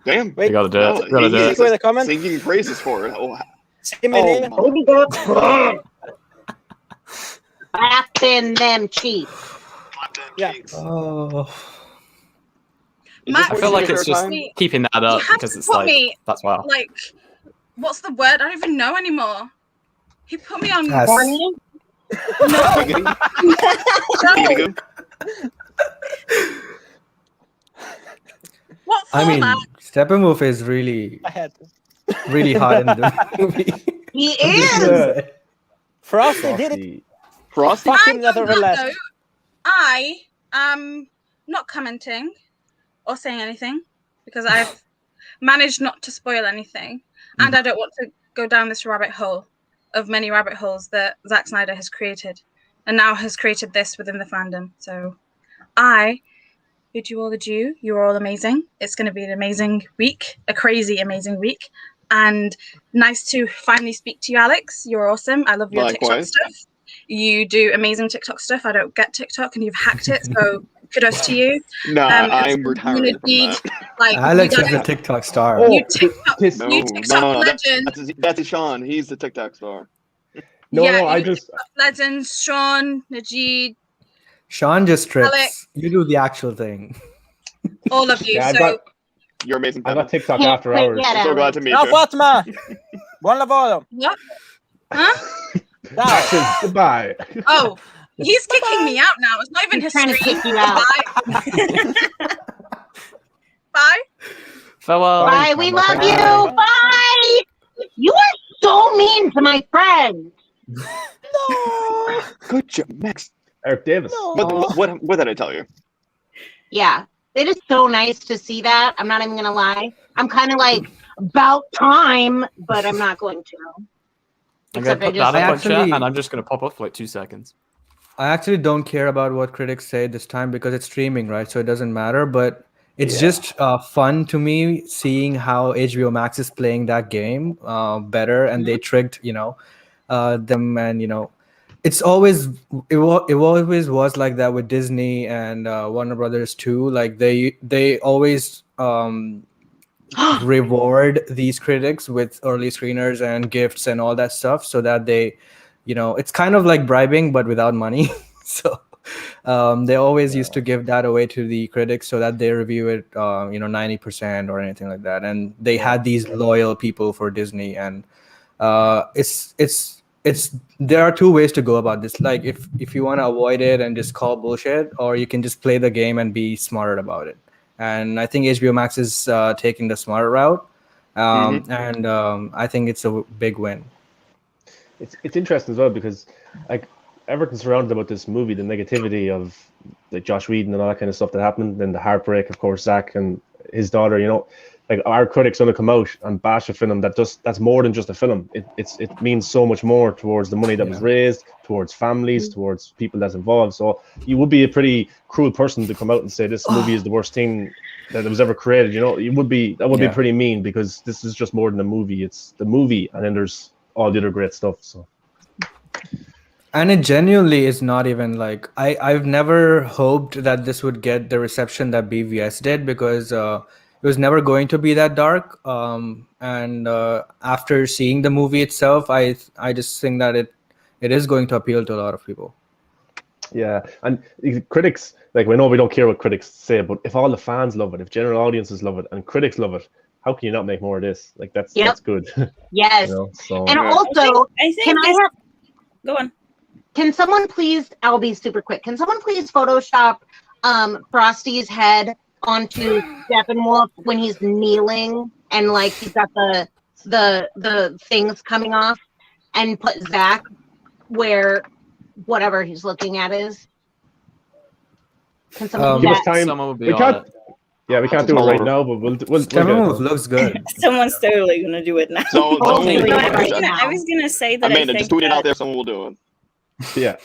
Damn. Wait, you gotta do it. Gotta do it. With a comment? Singing praises for it. Clapping them cheeks. Yeah. Oh. I feel like it's just keeping that up because it's like that's wow. Like, what's the word? I don't even know anymore. He put me on. Horny? No. What format? Steppenwolf is really hot in the movie. He is. Frosty did it. Frosty? Fucking nevertheless. I am not commenting or saying anything because I've managed not to spoil anything, and I don't want to go down this rabbit hole of many rabbit holes that Zack Snyder has created, and now has created this within the fandom. So I bid you all adieu. You're all amazing. It's going to be an amazing week, a crazy amazing week, and nice to finally speak to you, Alex. You're awesome. I love your TikTok stuff. You do amazing TikTok stuff. I don't get TikTok, and you've hacked it, so kudos to you. No, I'm retiring from that. Like, Alex is a TikTok star. You TikTok legend. That's Sean. He's the TikTok star. I just legends. Sean, Najee. Sean just trips. Alex. You do the actual thing. All of you. Yeah, you're amazing. I got TikTok after hours. I'm so glad to meet you. No, Fatma. Buon lavoro. What? Huh? Goodbye. Oh, he's kicking me out now. It's not even his trying to screen. kick you out. Bye. Farewell. Bye. We love you. Bye. You are so mean to my friend. No. Good job, Max. Eric Davis. No. What did I tell you? Yeah, it is so nice to see that. I'm not even gonna lie. I'm kind of like about time, but I'm not going to. I'm gonna put that up on chat, and I'm just gonna pop off for like 2 seconds. I actually don't care about what critics say this time because it's streaming, right? So it doesn't matter. But it's just fun to me seeing how HBO Max is playing that game better, and they tricked them, and it always was like that with Disney and Warner Brothers too. Like they always reward these critics with early screeners and gifts and all that stuff, so that they, it's kind of like bribing but without money. So they always used to give that away to the critics so that they review it 90% or anything like that, and they had these loyal people for Disney. And it's there are two ways to go about this. Like if you want to avoid it and just call bullshit, or you can just play the game and be smarter about it. And I think HBO Max is taking the smarter route, and I think it's a big win. It's interesting as well because like everything's surrounded about this movie, the negativity of like Josh Whedon and all that kind of stuff that happened, then the heartbreak, of course, Zach and his daughter. like our critics gonna come out and bash a film that's more than just a film. It means so much more towards the money that was raised, towards families, towards people that's involved. So you would be a pretty cruel person to come out and say this movie is the worst thing that was ever created. You know, that would be pretty mean, because this is just more than a movie. It's the movie, and then there's all the other great stuff. So. And it genuinely is not even like I've never hoped that this would get the reception that BVS did, because it was never going to be that dark. And after seeing the movie itself, I just think that it is going to appeal to a lot of people. Yeah, and critics, like, we know we don't care what critics say, but if all the fans love it, if general audiences love it, and critics love it, how can you not make more of this? Like, that's good. Yes. You know, so, and also, I think go on. Can someone please, I'll be super quick. Can someone please Photoshop Frosty's head onto Steppenwolf when he's kneeling and like he's got the things coming off, and put Zack where whatever he's looking at is? Can someone do that? Someone will be on it. Yeah, we can't do it right now, but we'll Steppenwolf looks good. Someone's totally gonna do it now. So, I was gonna say that. Amanda, just tweet it out there. Someone will do it. Yeah.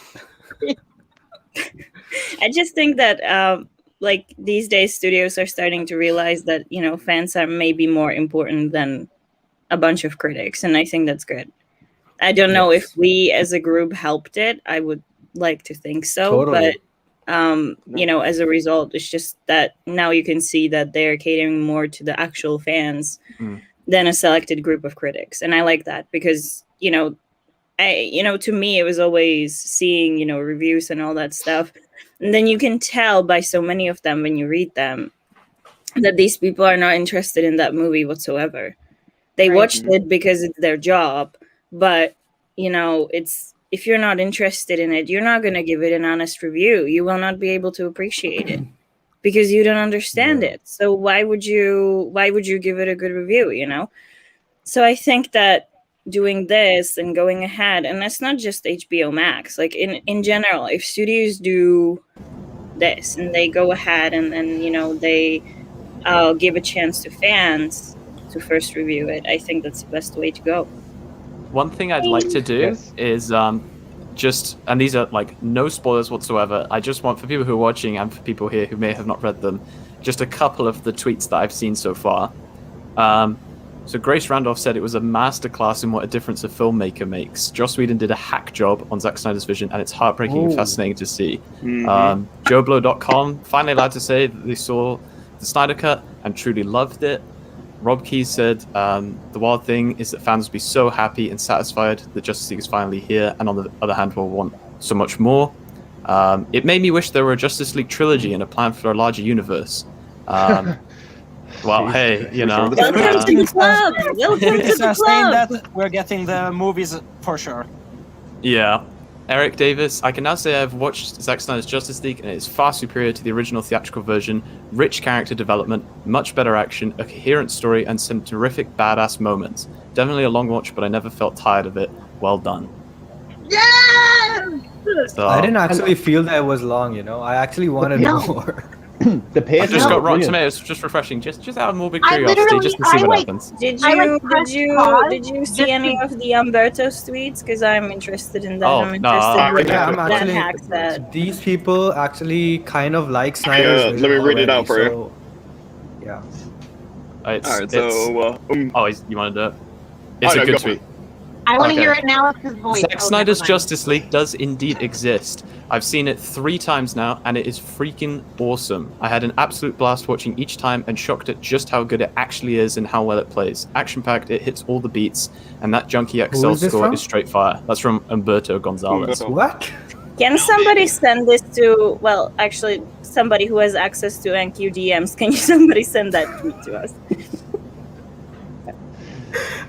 I just think that like these days studios are starting to realize that, you know, fans are maybe more important than a bunch of critics, and I think that's good. I don't know if we as a group helped it. I would like to think so, but you know, as a result, it's just that now you can see that they're catering more to the actual fans than a selected group of critics, and I like that, because, you know, to me, it was always seeing, you know, reviews and all that stuff. And then you can tell by so many of them when you read them that these people are not interested in that movie whatsoever. They watched it because it's their job. But, you know, if you're not interested in it, you're not going to give it an honest review. You will not be able to appreciate it because you don't understand it. So why would you give it a good review, you know? So I think that doing this and going ahead, and that's not just HBO Max, like in general, if studios do this and they go ahead and you know, they give a chance to fans to first review it, I think that's the best way to go. One thing I'd like to do is just, and these are like no spoilers whatsoever, I just want, for people who are watching and for people here who may have not read them, just a couple of the tweets that I've seen so far. So Grace Randolph said it was a masterclass in what a difference a filmmaker makes. Joss Whedon did a hack job on Zack Snyder's vision, and it's heartbreaking and fascinating to see. JoeBlow.com finally allowed to say that they saw the Snyder Cut and truly loved it. Rob Keyes said, the wild thing is that fans will be so happy and satisfied that Justice League is finally here, and on the other hand will want so much more. It made me wish there were a Justice League trilogy and a plan for a larger universe. Well, hey, you know. Welcome to the club. Welcome to the club. That we're getting the movies for sure. Yeah. Eric Davis, I can now say I've watched Zack Snyder's Justice League, and it is far superior to the original theatrical version. Rich character development, much better action, a coherent story, and some terrific badass moments. Definitely a long watch, but I never felt tired of it. Well done. Yes! So, I didn't actually feel that it was long, you know. I actually wanted more. The pace. I just got Rotten Tomatoes, just refreshing, just out of morbid curiosity, just to see what happens. Did you see any of the Umberto's tweets? Because I'm interested in that. I'm interested in these people actually kind of like Snyder's. Let me read it out for you. Yeah. Alright, so you want to do it? It's a good tweet. I want to hear it now. His voice. Zack Snyder's Justice League does indeed exist. I've seen it 3 times now, and it is freaking awesome. I had an absolute blast watching each time, and shocked at just how good it actually is and how well it plays. Action-packed, it hits all the beats, and that junky XL score is straight fire. That's from Umberto Gonzalez. What? Can somebody send this to, well, actually, somebody who has access to NQ DMs, can somebody send that tweet to us?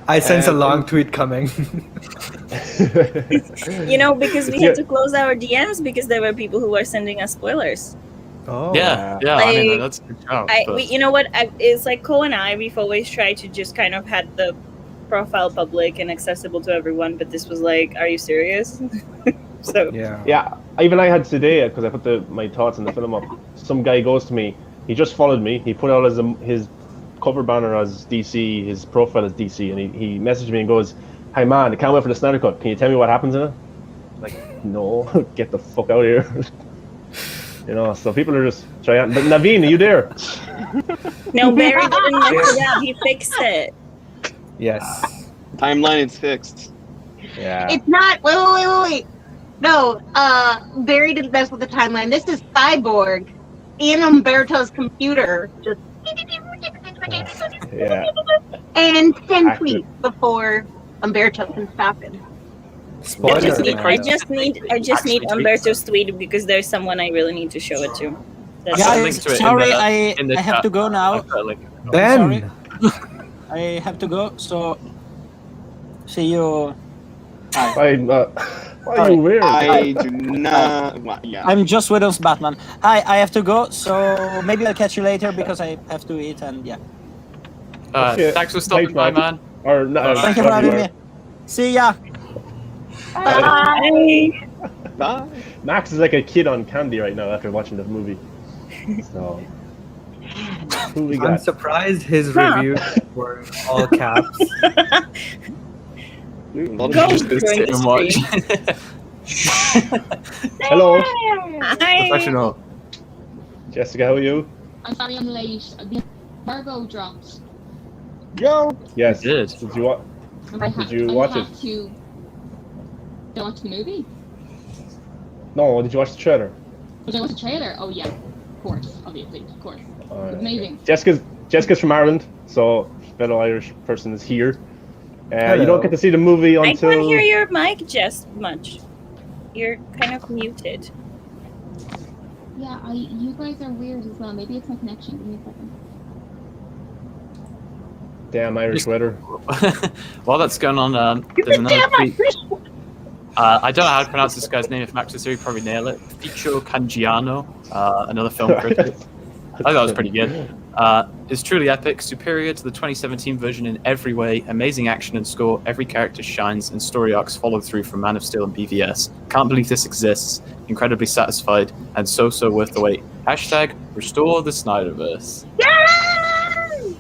I sense a long tweet coming. You know, because we had to close our DMs because there were people who were sending us spoilers. Oh, yeah. Like, I mean, that's a good job. You know what? It's like Cole and I, we've always tried to just kind of had the profile public and accessible to everyone, but this was like, are you serious? So yeah. Even I had today, because I put my thoughts in the film up. Some guy goes to me. He just followed me. He put out his cover banner as DC, his profile is DC, and he messaged me and goes, "Hey man, I can't wait for the Snyder Cut. Can you tell me what happens in it?" Like, no, get the fuck out of here. So people are just trying. But Naveen, are you there? No, Barry didn't mess it up. He fixed it. Yes. Timeline is fixed. Yeah. It's not. Wait. No, Barry didn't mess with the timeline. This is Cyborg in Umberto's computer. Just Yeah. and 10 tweets before Umberto can stop him. Spoiler. I just need Umberto's tweet because there's someone I really need to show it to. That's Guys, sorry, I have chat. to go now. Ben! I have to go, so see you. Why are you weird? I do not. Well, yeah. I'm just Widow's Batman. Hi, I have to go, so maybe I'll catch you later because I have to eat and yeah. Thanks for stopping by, man. Or no, Thank you for having me. See ya. Bye. Bye. Max is like a kid on candy right now after watching this movie. So, who we I'm got? surprised his reviews were all caps. Just sit and watch. Hello, Hi. Professional. Jessica. How are you? I'm sorry I'm late. The embargo dropped. Yo. Yes. Did. Did you watch? Did you watch it? Did I watch the movie? No. Did you watch the trailer? Did I watch the trailer? Oh yeah, of course, obviously, of course. Amazing. Okay. Jessica's from Ireland, so fellow Irish person is here. You don't get to see the movie until. I can't hear your mic just much. You're kind of muted. Yeah, you guys are weird as well. Maybe it's my connection. Give me a second. Damn Irish weather. While that's going on, there's another tweet. I don't know how to pronounce this guy's name. If Max was here, he'd probably nail it. Ficho Cangiano, another film critic. I thought that was pretty good. It's truly epic, superior to the 2017 version in every way. Amazing action and score. Every character shines, and story arcs followed through from Man of Steel and BVS. Can't believe this exists. Incredibly satisfied, and so worth the wait. Hashtag restore the Snyderverse. Yay!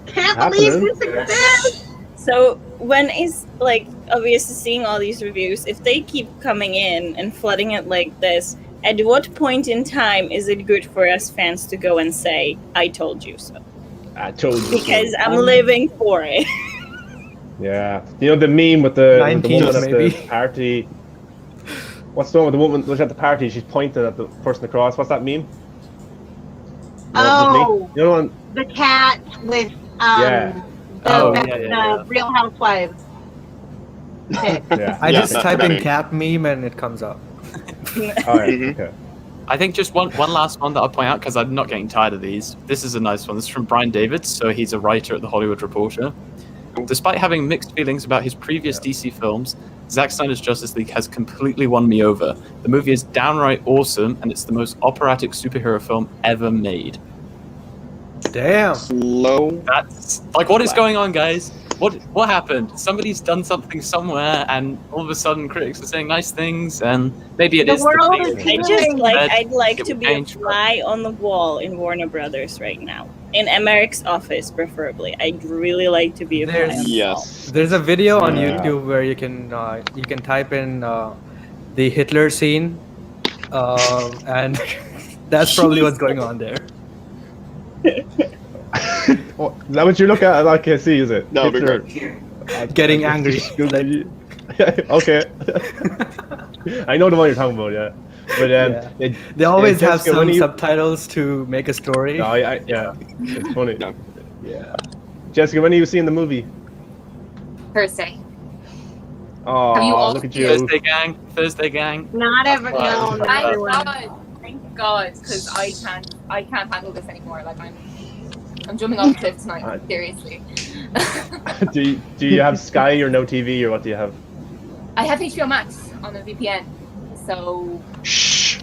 Can't believe this exists. So when is like obviously seeing all these reviews, if they keep coming in and flooding it like this, at what point in time is it good for us fans to go and say, "I told you so"? I told you. Because I'm living for it. Yeah, you know the meme with the woman at maybe. the party. What's the one with the woman who's at the party? She's pointing at the person across. What's that meme? Oh, you know one? The cat with the Real Housewives. Yeah. I just type in cat meme and it comes up. All right. Okay. I think just one last one that I'll point out because I'm not getting tired of these. This is a nice one. This is from Brian Davids, so he's a writer at The Hollywood Reporter. Despite having mixed feelings about his previous DC films, Zack Snyder's Justice League has completely won me over. The movie is downright awesome, and it's the most operatic superhero film ever made. Damn. Slow. That's like, what is going on, guys? What happened? Somebody's done something somewhere, and all of a sudden critics are saying nice things, and maybe it is. I'd like to be a fly on the wall in Warner Brothers right now, in Emmerich's office, preferably. I'd really like to be a fly on the wall. There's a video on YouTube where you can type in the Hitler scene, and that's probably what's going on there. Oh, is that what you look at? I can't see, is it? No, Getting angry. Okay. I know the one you're talking about, yeah. But they always have some subtitles to make a story. No, yeah, it's funny. Yeah. Jessica, when are you seeing the movie? Thursday. Oh, look at you. Thursday gang. Not ever. No. Thank God, because I can't handle this anymore. Like I'm jumping off the cliff tonight. Seriously. do you have Sky or no TV or what do you have? I have HBO Max on a VPN, so. Shh.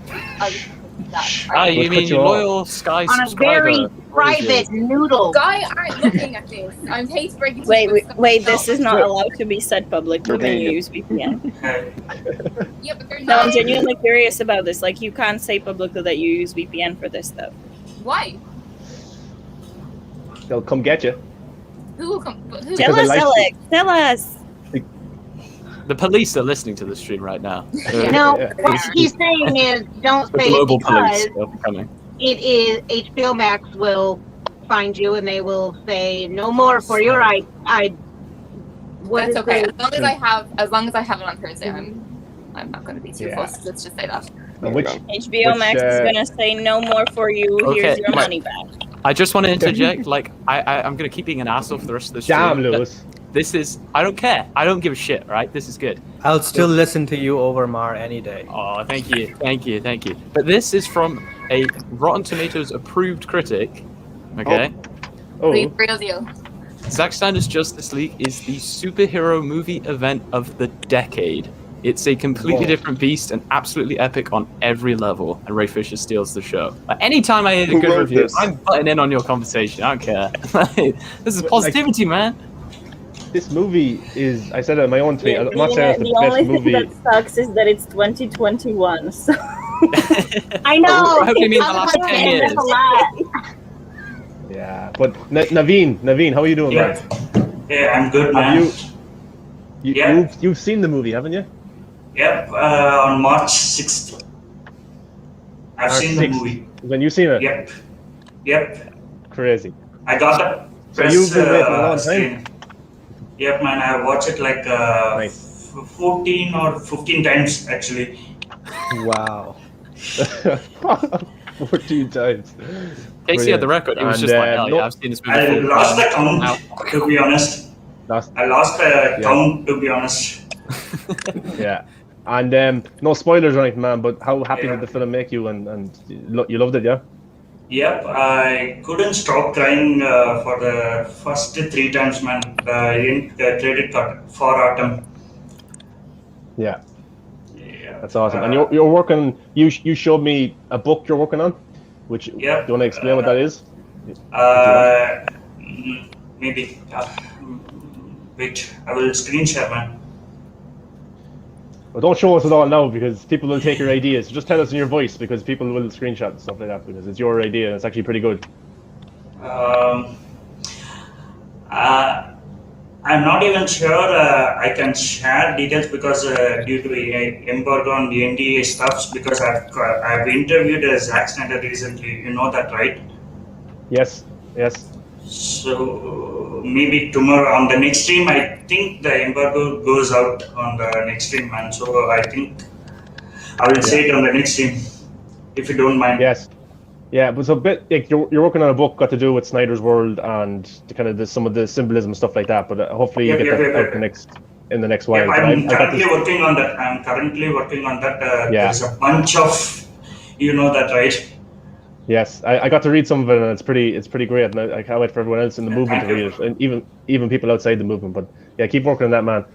You mean your loyal Sky on subscriber? On a very private noodle. Guy aren't looking at this. I'm hate to break it. Wait! This is not allowed to be said publicly when you use VPN. Yeah, but they're No, not. I'm genuinely curious about this. Like, you can't say publicly that you use VPN for this stuff. Why? They'll come get you. Who will come? Who? Tell us, Alex. Tell us. The police are listening to the stream right now. No, what he's saying is don't The say it global because police are coming. it is HBO Max will find you and they will say no more for your That's okay. As long as I have it on Thursday, I'm not going to be too fussed. Let's just say that. HBO Max is gonna say no more for you. Okay, Here's your money back. I just want to interject. Like, I'm going to keep being an asshole for the rest of the stream. Damn, Lewis. This is. I don't care. I don't give a shit. Right? This is good. I'll still listen to you over Mar any day. Oh, thank you. But this is from a Rotten Tomatoes approved critic. Okay. Real deal. Zack Snyder's Justice League is the superhero movie event of the decade. It's a completely different beast and absolutely epic on every level. And Ray Fisher steals the show. Like, anytime I hear a good review, I'm butting in on your conversation. I don't care. This is positivity, man. This movie is, I said it in my own tweet, I'm not saying it's the only best movie. thing that sucks is that it's 2021. So. I know. I hope you mean the last 10 years. Yeah, but Naveen, how are you doing, man? Yeah, I'm good, man. You've seen the movie, haven't you? Yep, on March 6th. I've seen the movie. When you seen it? Yep. Crazy. I got the press you've been waiting a long screen. time? Yep, man, I watched it like 14 or 15 times, actually. Wow. 14 times. Casey had the record. It was just like, oh, yeah, I've seen this movie. I lost the count, to be honest. I lost the count, to be honest. Yeah. And no spoilers or anything, man, but how happy did the film make you? And you loved it, yeah? Yep, I couldn't stop crying for the first 3 times, man. The credit card for Autumn. Yeah. That's awesome. And you're working. You showed me a book you're working on, which do you want to explain what that is? Maybe. Wait, I will screen share, man. Well, don't show us it all now because people will take your ideas. Just tell us in your voice because people will screenshot and stuff like that because it's your idea and it's actually pretty good. I'm not even sure I can share details because due to the embargo on the NDA stuff, because I've interviewed Zack Snyder recently. You know that, right? Yes. So maybe tomorrow on the next stream, I think the embargo goes out on the next stream, man. So I think I will say it on the next stream, if you don't mind. Yes. Yeah, but so bit like you're working on a book got to do with Snyder's World and some of the symbolism and stuff like that. But hopefully you get that out in the next while. I'm currently working on that. There's a bunch of, you know that, right? Yes, I got to read some of it, and it's pretty great, and I can't wait for everyone else in the movement to read it, and even people outside the movement. But yeah, keep working on that, man.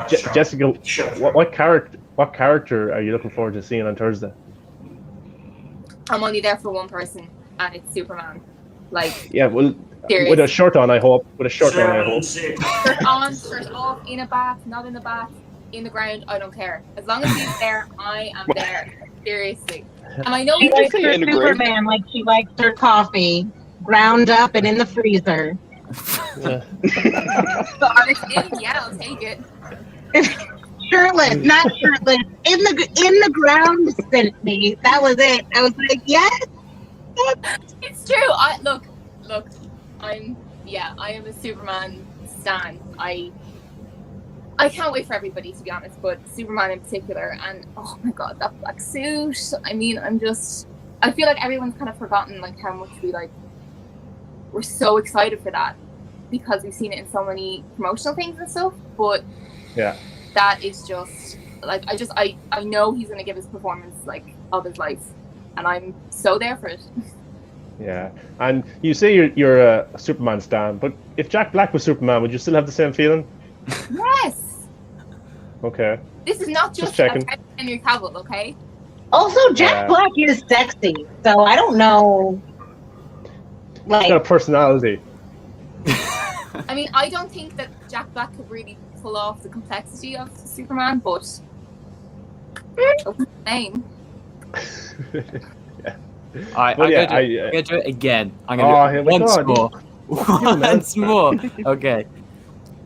Sure. Jessica, what character are you looking forward to seeing on Thursday? I'm only there for one person, and it's Superman. Like, yeah, well, serious. with a shirt on, I hope. Shirt on, shirt off, in a bath, not in a bath, in the ground. I don't care. As long as he's there, I am there. Seriously. And I know she likes her Superman like she likes her coffee, ground up and in the freezer. So yeah, I'll take it. Shirtless, not shirtless, in the ground sent me. That was it. I was like, yes. It's true. Look. I am a Superman stan. I can't wait for everybody, to be honest, but Superman in particular, and oh my god, that black suit. I mean, I feel like everyone's kind of forgotten like how much we're so excited for that because we've seen it in so many promotional things and stuff, but yeah, that is just like, I know he's going to give his performance like of his life, and I'm so there for it. Yeah, and you say you're a Superman stan, but if Jack Black was Superman, would you still have the same feeling? Yes. Okay. This is not just a Henry Cavill, okay? Also, Jack Black is sexy, so I don't know. Like, he's got a personality. I mean, I don't think that Jack Black could really pull off the complexity of Superman, but name. I'm gonna do it again. I'm gonna do it once more. Once more. Okay.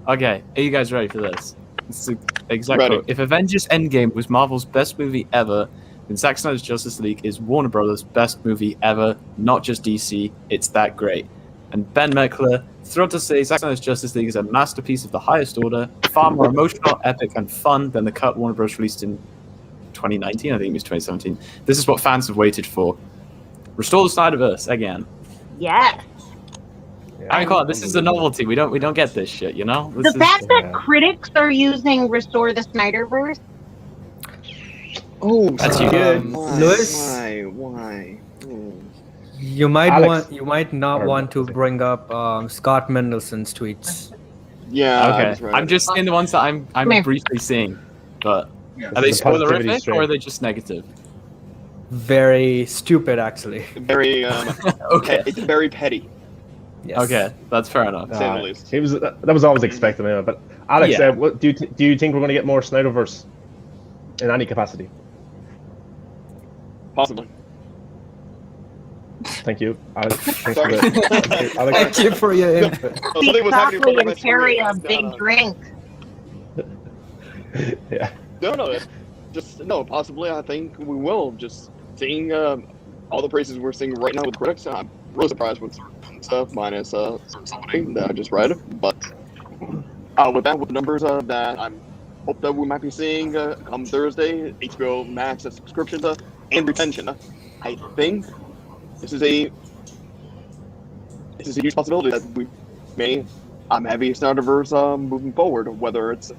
Okay. Are you guys ready for this? This is the exact quote. If Avengers Endgame was Marvel's best movie ever, then Zack Snyder's Justice League is Warner Brothers' best movie ever, not just DC. It's that great. And Ben Meckler, thrilled to say Zack Snyder's Justice League is a masterpiece of the highest order, far more emotional, epic, and fun than the cut Warner Bros. Released in 2019. I think it was 2017. This is what fans have waited for. Restore the Snyderverse again. Yes. I call it. This is a novelty. We don't get this shit, you know. The fact that critics are using "Restore the Snyderverse." Oh, that's good. Lewis, why? You might not want to bring up Scott Mendelson's tweets. Yeah. Okay. I'm just seeing the ones that I'm briefly seeing, but are they spoilerific or are they just negative? Very stupid, actually. Very okay. It's very petty. Yes. Okay, that's fair enough. That was always expected, anyway. But Alex, what do you think we're going to get more Snyderverse in any capacity? Possibly. Thank you, Alex. Sorry. Thank you for your input. Speak softly and carry a big drink. Yeah. No. No. Possibly, I think we will. Just seeing all the praises we're seeing right now with critics, I'm really surprised with certain stuff, minus something that I just read. But with the numbers that I hope that we might be seeing come Thursday, HBO Max subscriptions and retention, I think this is a huge possibility that we may have a Snyderverse moving forward, whether it's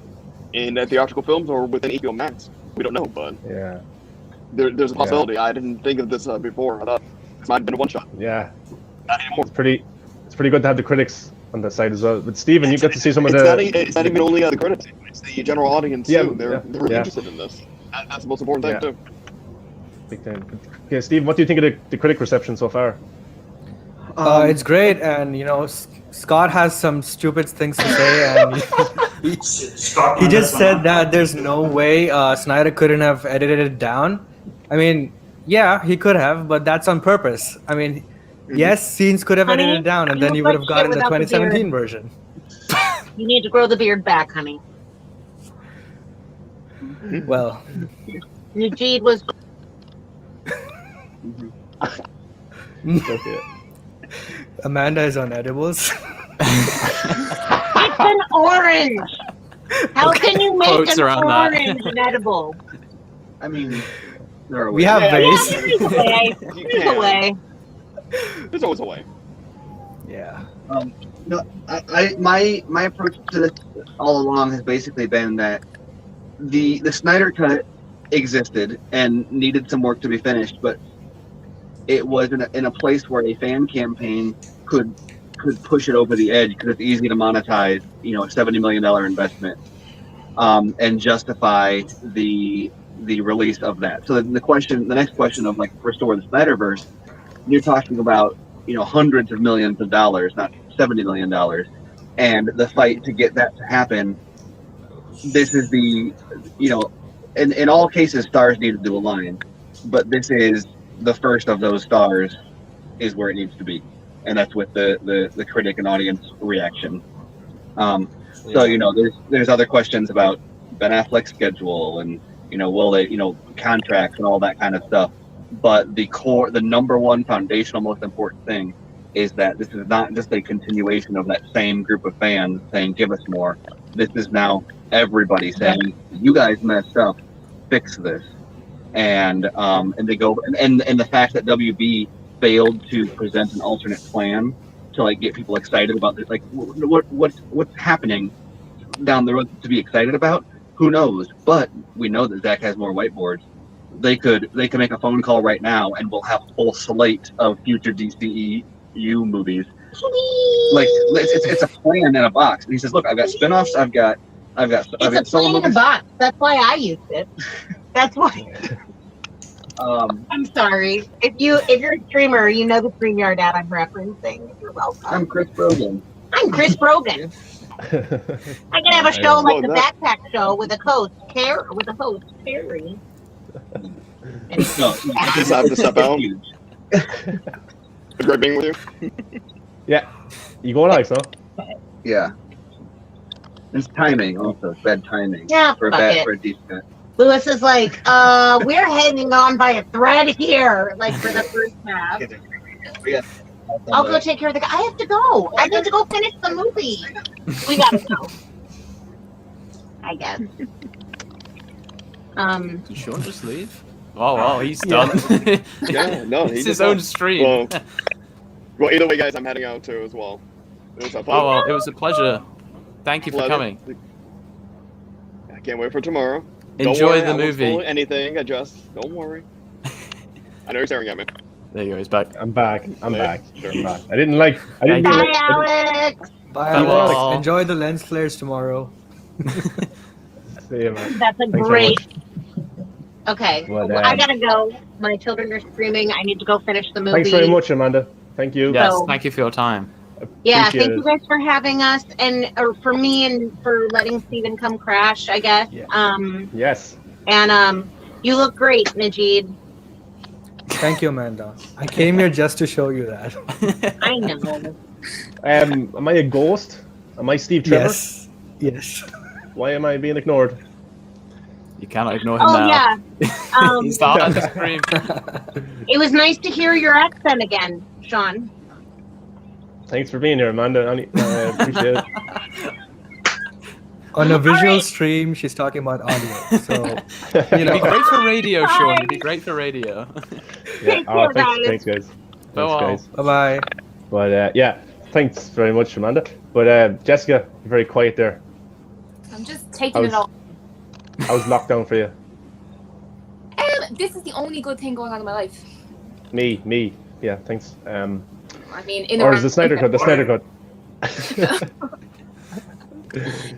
in theatrical films or within HBO Max. We don't know, but yeah, there's a possibility. I didn't think of this before. I thought this might have been a one shot. Yeah, it's pretty good to have the critics on the side as well. But Steven, you got to see some of the. It's not even only the critics; it's the general audience too. They're really interested in this. That's the most important thing too. Big time. Okay, Steven, what do you think of the critic reception so far? It's great, and Scott has some stupid things to say, and he just said that there's no way Snyder couldn't have edited it down. I mean, yeah, he could have, but that's on purpose. I mean, yes, scenes could have edited it down, and then you would have gotten the 2017 version. You need to grow the beard back, honey. Well, Najid was. Okay. Amanda is on edibles. It's an orange. How can you make an orange inedible? I mean, we have vase. There's a way. There's always a way. Yeah. No, my approach to this all along has basically been that the Snyder Cut existed and needed some work to be finished, but it was in a place where a fan campaign could push it over the edge because it's easy to monetize, a $70 million investment, and justify the release of that. So the next question of restore the Snyderverse, you're talking about hundreds of millions of dollars, not $70 million, and the fight to get that to happen. This is in all cases stars need to align, but this is the first of those stars is where it needs to be, and that's with the critic and audience reaction. So there's other questions about Ben Affleck's schedule and will they contracts and all that kind of stuff, but the number one foundational most important thing is that this is not just a continuation of that same group of fans saying give us more. This is now everybody saying you guys messed up, fix this. And they go and the fact that WB failed to present an alternate plan to get people excited about this, what's happening down the road to be excited about, who knows? But we know that Zack has more whiteboards. They could make a phone call right now and we'll have a whole slate of future DCEU movies. It's a plan in a box. And he says, look, I've got spinoffs, I've got solo movies. In a box. That's why I used it. That's why. I'm sorry. If you're a streamer, you know the StreamYard ad I'm referencing. You're welcome. I'm Chris Brogan. I can have a show like the Backpack Show with a host, Terry. I just have to step out. It's great being with you. Yeah. You go, Alex, no? Yeah. It's timing also. It's bad timing. Yeah, For a fuck bad it. for a decent. Lewis is like, we're hanging on by a thread here, like for the first half. Yeah. I'll go take care of the guy. I have to go. I need to go finish the movie. We gotta go. I guess. You sure just leave? Oh, wow, he's done. Yeah, no, it's his own stream. Well, either way, guys, I'm heading out too as well. It was a Oh, well, it was a pleasure. Thank you for coming. I can't wait for tomorrow. Enjoy the I won't movie. spoil anything. Don't worry. I know you're staring at me. There you go. He's back. I'm back. I'm Yeah, back. sure. I'm back. I didn't like. Bye, Alex. Bye, Hello. Alex. Enjoy the lens flares tomorrow. See you, man. That's a Thanks very great. much. Okay, But, I gotta go. My children are screaming. I need to go finish the movie. Thanks very much, Amanda. Thank you. Yes, So- thank you for your time. Yeah, Appreciate thank you guys for having us, and or for me, and for letting Steven come crash, I guess. Yeah. Yes. And you look great, Najid. Thank you, Amanda. I came here just to show you that. I know. Am I a ghost? Am I Steve Trevor? Yes. Yes. Why am I being ignored? You cannot ignore him Oh now. yeah. He's not on the screen. It was nice to hear your accent again, Sean. Thanks for being here, Amanda. I appreciate it. On a visual stream, she's talking about audio. So, You'd be great for radio, Sean. You'd be great for radio. Yeah. Take care, Thanks, guys. Bye-bye. Thanks, guys. bye-bye. But yeah, thanks very much, Amanda. But Jessica, you're very quiet there. I'm just taking it all. How's lockdown for you? This is the only good thing going on in my life. Me. Yeah, thanks. I mean, in Or is the Snyder Cut? The Snyder Cut.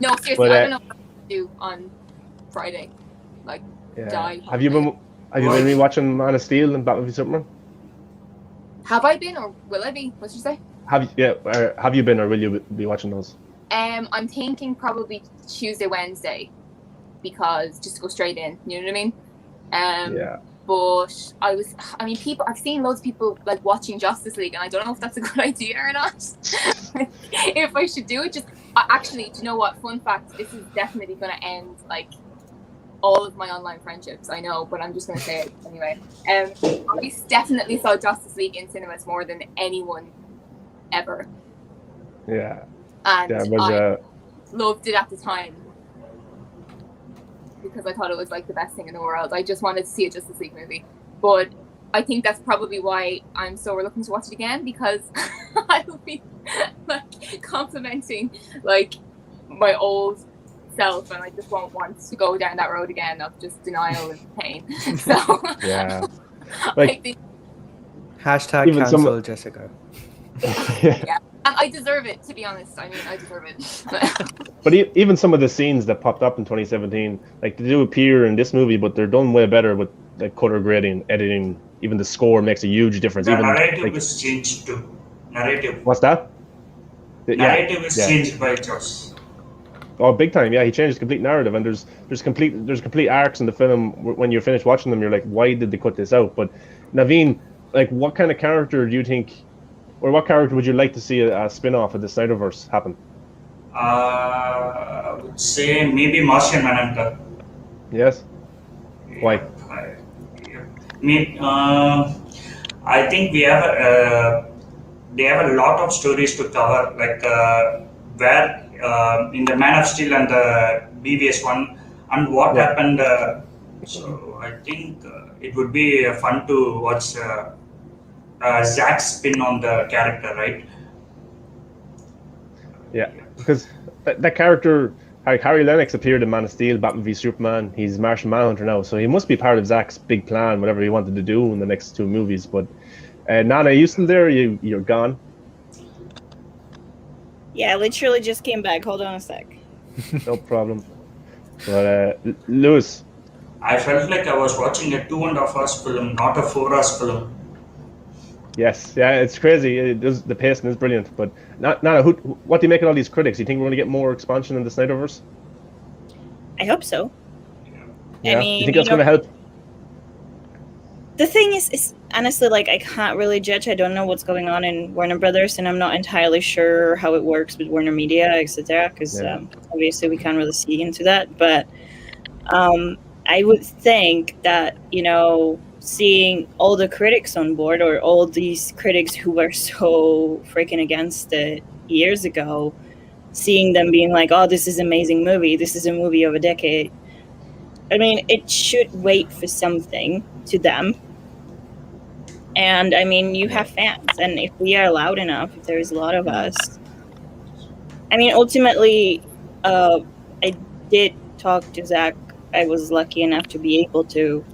No, seriously, But, I don't know what to do on Friday. Like, Yeah. die. Have you been rewatching Man of Steel and Batman v Superman? Have I been, or will I be? What did you say? Have you been, or will you be watching those? I'm thinking probably Tuesday, Wednesday, because just to go straight in. You know what I mean? Yeah. But I've seen loads of people like watching Justice League, and I don't know if that's a good idea or not. If I should do it, actually, do you know what? Fun fact: this is definitely going to end like all of my online friendships. I know, but I'm just going to say it anyway. I definitely saw Justice League in cinemas more than anyone ever, Yeah. and Yeah, it was, I loved it at the time. Because I thought it was like the best thing in the world. I just wanted to see a Justice League movie. But I think that's probably why I'm so reluctant to watch it again, because I will be like complimenting like my old self, and I just won't want to go down that road again of just denial and pain. So Yeah. I think Hashtag Even cancel some- Jessica. yeah. And I deserve it, to be honest. I mean, I deserve it. But even some of the scenes that popped up in 2017, like they do appear in this movie, but they're done way better with like color grading, editing. Even the score makes a huge difference. The Even narrative like, is changed too. Narrative. what's that? Narrative is yeah. changed by Joss. Oh, big time! Yeah, he changed the complete narrative, and there's complete arcs in the film. When you're finished watching them, you're like, why did they cut this out? But Naveen, like, what kind of character do you think, or what character would you like to see a spin-off of the Snyderverse happen? I would say maybe Martian Manhunter. Yes. Why? I think they have a lot of stories to cover, like where in the Man of Steel and the BVS one, and what happened. So I think it would be fun to watch Zack's spin on the character, right? Yeah, because that character, like Harry Lennox, appeared in Man of Steel, Batman v Superman. He's Martian Manhunter now, so he must be part of Zack's big plan, whatever he wanted to do in the next two movies. But Nana, are you still there? You're gone. Yeah, I literally just came back. Hold on a sec. No problem. But Lewis, I felt like I was watching a 2.5 hours film, not a 4 hours film. yes, yeah, it's crazy. The pacing is brilliant. But Nana, what do you make of all these critics? You think we're going to get more expansion in the Snyderverse? I hope so. Yeah. I mean, you think that's going to help? the thing is honestly, like, I can't really judge. I don't know what's going on in Warner Brothers, and I'm not entirely sure how it works with Warner Media, etc. Because obviously we can't really see into that. But I would think that, you know, seeing all the critics on board, or all these critics who were so freaking against it years ago, seeing them being like, "Oh, this is an amazing movie. This is a movie of a decade." I mean, it should wait for something to them. And I mean, you have fans, and if we are loud enough, if there's a lot of us, I mean, ultimately, I did talk to Zach. I was lucky enough to be able to.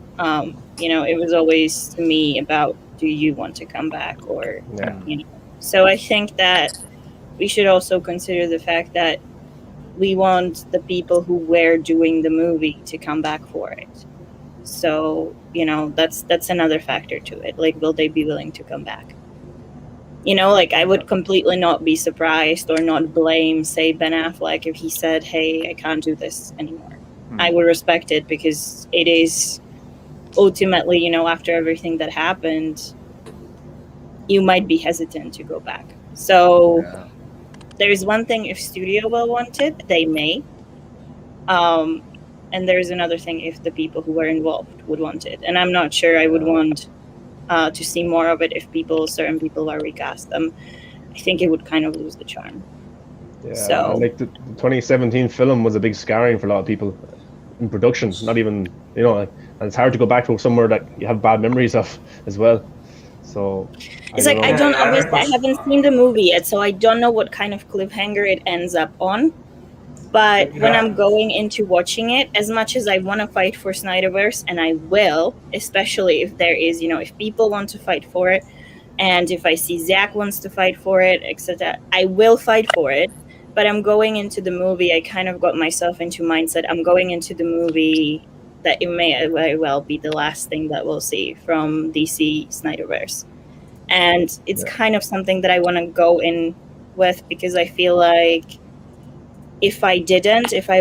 You know, it was always to me about, do you want to come back, or you know. So I think that we should also consider the fact that we want the people who were doing the movie to come back for it. So, you know, that's another factor to it. Like, will they be willing to come back? You know, like, I would completely not be surprised or not blame, say, Ben Affleck if he said, "Hey, I can't do this anymore." I would respect it, because it is ultimately, you know, after everything that happened, you might be hesitant to go back. So there's one thing, if studio will want it, they may. And there's another thing, if the people who were involved would want it. And I'm not sure I would want to see more of it if certain people are recast them. I think it would kind of lose the charm. Yeah, so like the 2017 film was a big scarring for a lot of people in production. Not even, you know, and it's hard to go back to somewhere that you have bad memories of as well. So it's I haven't seen the movie yet, so I don't know what kind of cliffhanger it ends up on. But when I'm going into watching it, as much as I want to fight for Snyderverse, and I will, especially if there is, you know, if people want to fight for it, and if I see Zach wants to fight for it, etc., I will fight for it. But I'm going into the movie, I kind of got myself into mindset, I'm going into the movie that it may very well be the last thing that we'll see from DC Snyderverse. And it's kind of something that I want to go in with, because I feel like if I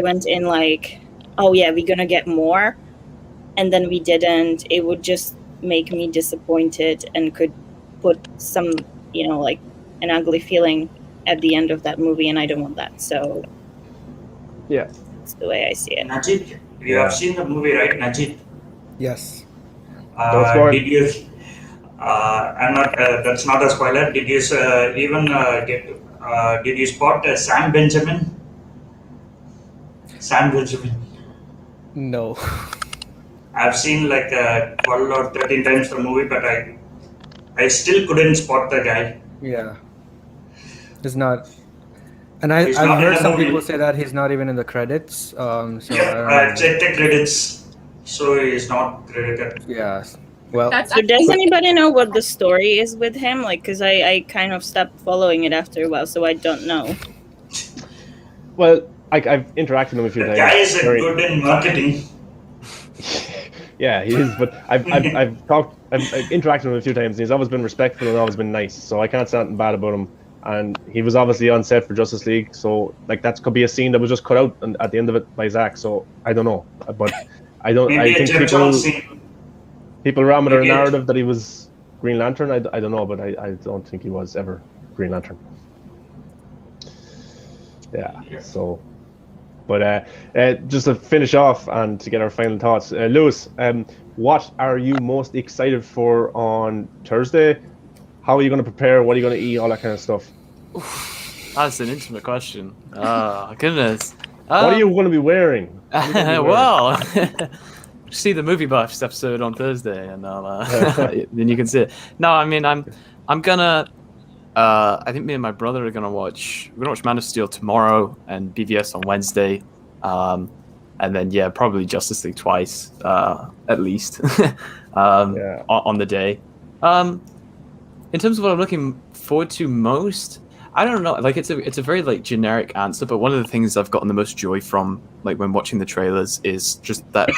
went in like, oh yeah, we're gonna get more, and then we didn't, it would just make me disappointed and could put some, you know, like an ugly feeling at the end of that movie, and I don't want that. So yeah, that's the way I see it. Najit, you have seen the movie, right, Najit? Yes. Did you? I'm not. That's not a spoiler. Did you even did you spot Sam Benjamin? Sam Benjamin. No. I've seen like 12 or 13 times the movie, but I still couldn't spot the guy. Yeah. It's not. And I've heard some people say that he's not even in the credits. So I checked the credits, so he's not credited. Yeah. Well, so does anybody know what the story is with him? Like, because I kind of stopped following it after a while, so I don't know. Well, I've interacted with him a few times. The guy is good in marketing. Yeah, he is. But I've interacted with him a few times, and he's always been respectful and always been nice. So I can't say anything bad about him. And he was obviously on set for Justice League, so like that could be a scene that was just cut out at the end of it by Zack. So I don't know, but I don't. Maybe I think people ran with a narrative that he was Green Lantern. I don't know, but I don't think he was ever Green Lantern. Yeah. So, but just to finish off and to get our final thoughts, Lewis, what are you most excited for on Thursday? How are you going to prepare? What are you going to eat? All that kind of stuff. That's an intimate question. Oh, goodness. What are you going to be wearing? Well, see the Movie Buffs episode on Thursday, and I'll, then you can see it. No, I mean, I'm gonna. I think me and my brother are gonna watch. We're gonna watch Man of Steel tomorrow and BVS on Wednesday, and then probably Justice League twice, at least, on the day. In terms of what I'm looking forward to most, I don't know. Like it's a very like generic answer, but one of the things I've gotten the most joy from, like when watching the trailers, is just that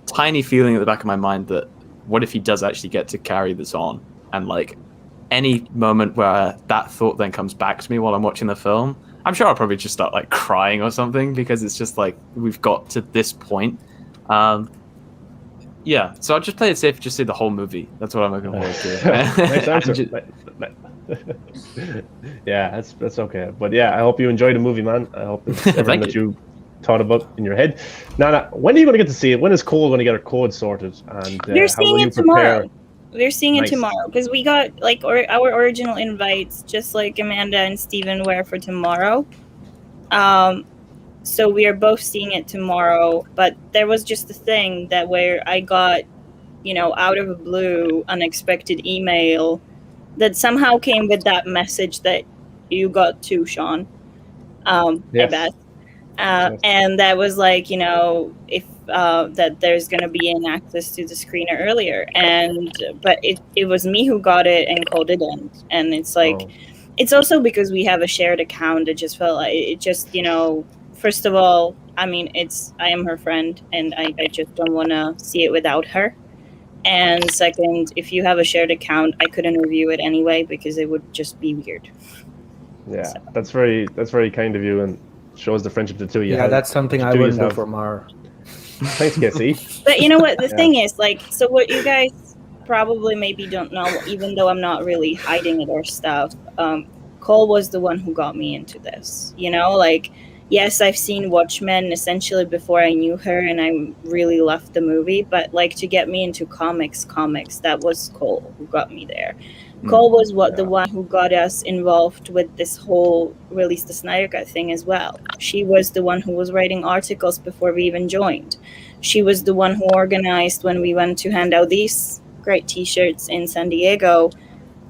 tiny feeling at the back of my mind that what if he does actually get to carry this on, and like any moment where that thought then comes back to me while I'm watching the film, I'm sure I'll probably just start like crying or something, because it's just like we've got to this point. Yeah, so I'll just play it safe. Just say the whole movie. That's what I'm looking forward to. Nice answer. Yeah, that's okay. But yeah, I hope you enjoy the movie, man. I hope it's everything that you thought about in your head. Nana, when are you going to get to see it? When is Cole going to get her code sorted? And We're how will seeing you it tomorrow. prepare? We're seeing it Nice. tomorrow because we got like our original invites, just like Amanda and Steven were for tomorrow. So we are both seeing it tomorrow. But there was just a thing that where I got, out of the blue, unexpected email that somehow came with that message that you got too, Sean. I bet. And that was like, if that there's going to be an access to the screener earlier, but it was me who got it and Cole didn't, and it's like, it's also because we have a shared account. It just felt like it just, first of all, I mean, I am her friend, and I just don't want to see it without her. And second, if you have a shared account, I couldn't review it anyway because it would just be weird. Yeah, so. That's very kind of you, and shows the friendship the two of you. Yeah, that's something I wouldn't do for Mar. Thanks, Casey. But you know what? The thing is, like, so what you guys probably maybe don't know, even though I'm not really hiding it or stuff, Cole was the one who got me into this. Like, yes, I've seen Watchmen essentially before I knew her, and I really loved the movie. But like, to get me into comics, that was Cole who got me there. Cole was the one who got us involved with this whole Release the Snyder Cut thing as well. She was the one who was writing articles before we even joined. She was the one who organized when we went to hand out these great t-shirts in San Diego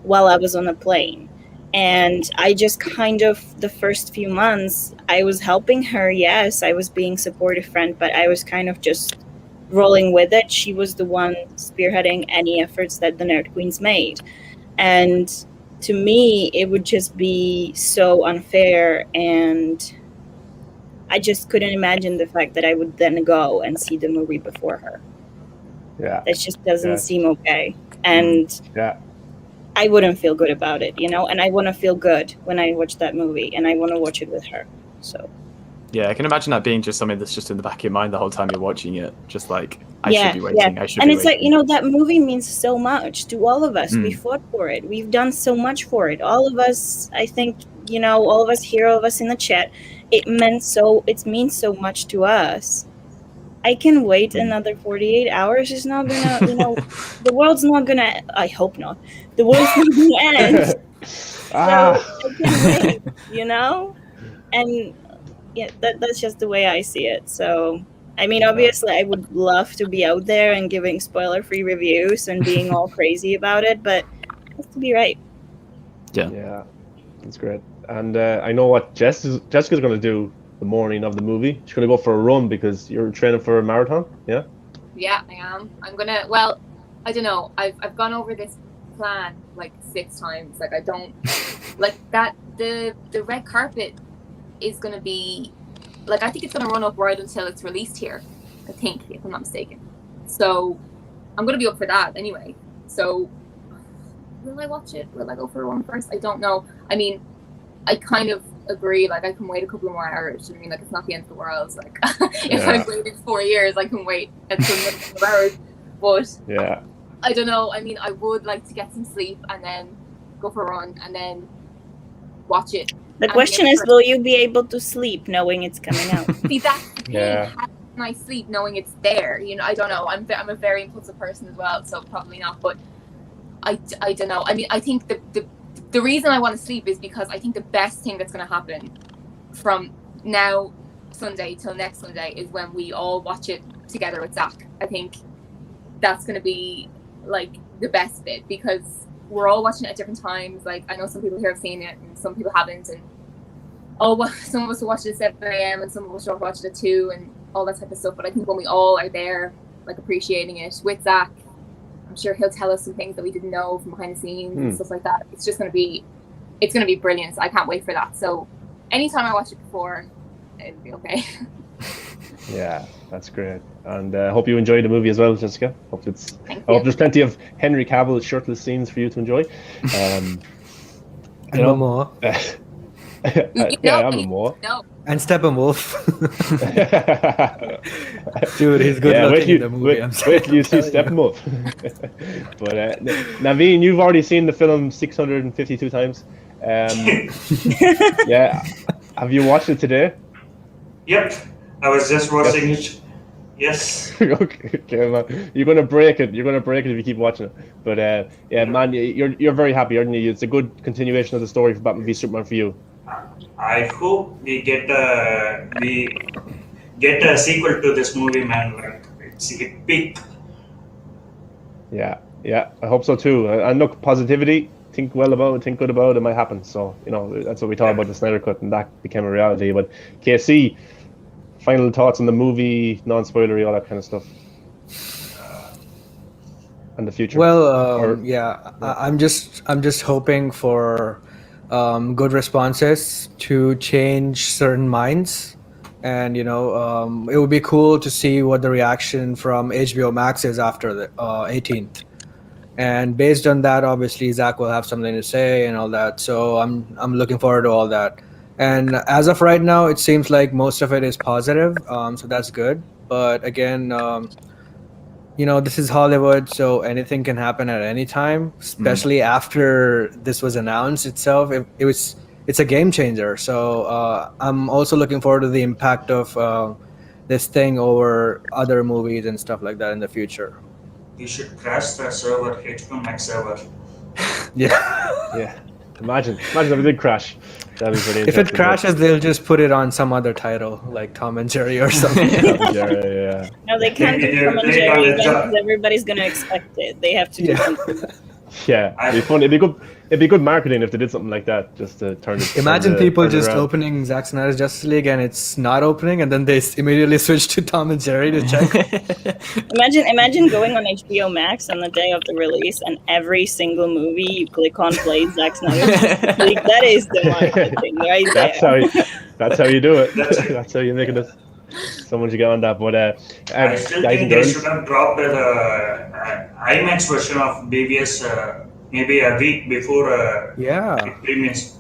while I was on a plane. And I just kind of, the first few months, I was helping her. Yes, I was being supportive friend, but I was kind of just rolling with it. She was the one spearheading any efforts that the Nerd Queens made. And to me, it would just be so unfair, and I just couldn't imagine the fact that I would then go and see the movie before her. Yeah. That just doesn't seem okay. And I wouldn't feel good about it, and I want to feel good when I watch that movie, and I want to watch it with her. So. Yeah, I can imagine that being just something that's just in the back of your mind the whole time you're watching it. Just like, I should be waiting, I should be waiting. And it's like, that movie means so much to all of us. We fought for it. We've done so much for it. All of us, I think, all of us here, all of us in the chat, it means so much to us. I can wait another 48 hours. It's not gonna, the world's not gonna, I hope not. The world's not gonna end. So I can wait, And yeah, that's just the way I see it. So, I mean, obviously, I would love to be out there and giving spoiler-free reviews and being all crazy about it, but it has to be right. Yeah, that's great. And I know what Jessica's going to do the morning of the movie. She's going to go for a run because you're training for a marathon. Yeah. Yeah, I am. I'm gonna. Well, I don't know. I've gone over this plan like 6 times. Like, I don't like that. The red carpet is going to be, like, I think it's going to run up right until it's released here, I think, if I'm not mistaken. So I'm going to be up for that anyway. So will I watch it? Will I go for a run first? I don't know. I mean, I kind of agree, like, I can wait a couple of more hours. I mean, like, it's not the end of the world. Like, if I've waited 4 years, I can wait until a couple of hours. But I don't know. I mean, I would like to get some sleep and then go for a run and then watch it. The question is, will you be able to sleep knowing it's coming out? See, that's the thing. How can I sleep knowing it's there? I don't know. I'm a very impulsive person as well, so probably not. But I don't know. I mean, I think the reason I want to sleep is because I think the best thing that's going to happen from now Sunday till next Sunday is when we all watch it together with Zach. I think that's going to be like the best bit because we're all watching it at different times. Like, I know some people here have seen it and some people haven't, and some of us will watch it at 7 a.m. and some of us will watch it at 2 and all that type of stuff. But I think when we all are there, like, appreciating it with Zach, I'm sure he'll tell us some things that we didn't know from behind the scenes and stuff like that. It's just going to be brilliant. So I can't wait for that. So anytime I watch it before, it'll be okay. Yeah, that's great. And I hope you enjoy the movie as well, Jessica. I hope there's plenty of Henry Cavill shirtless scenes for you to enjoy. No more. I'm a more. No, And Steppenwolf. Dude, he's good looking in the movie. Wait till you see Steppenwolf. But Naveen, you've already seen the film 652 times. Yeah, have you watched it today? Yep, I was just watching it. Yes. Okay, man. You're gonna break it. You're gonna break it if you keep watching it. But yeah, man, you're very happy, aren't you? It's a good continuation of the story for Batman v Superman for you. I hope we get a sequel to this movie, man. Like, it's epic. Yeah, I hope so too. And look, positivity. Think well about it. Think good about it. It might happen. So that's what we thought about the Snyder Cut, and that became a reality. But KC, final thoughts on the movie, non-spoilery, all that kind of stuff, and the future. Well, I'm just hoping for good responses to change certain minds, and it would be cool to see what the reaction from HBO Max is after the 18th. And based on that, obviously Zack will have something to say and all that. So I'm looking forward to all that. And as of right now, it seems like most of it is positive. So that's good. But again, this is Hollywood, so anything can happen at any time. Especially after this was announced itself, it's a game changer. So I'm also looking forward to the impact of this thing over other movies and stuff like that in the future. You should crash the server, HBO Max server. Yeah. Imagine if it did crash. That'd be pretty. If it crashes, they'll just put it on some other title, like Tom and Jerry or something. Yeah. No, they can't do Tom and Jerry because everybody's gonna expect it. They have to do something. Yeah, it'd be fun. It'd be good marketing if they did something like that, just to turn it. Imagine people just opening Zack Snyder's Justice League and it's not opening, and then they immediately switch to Tom and Jerry to check. Imagine going on HBO Max on the day of the release, and every single movie you click on plays Zack Snyder's Justice League. That is the marketing right there. That's how you do it. That's how you make it. Someone should get on that. But I still think they should have dropped the IMAX version of BVS maybe a week before it premieres.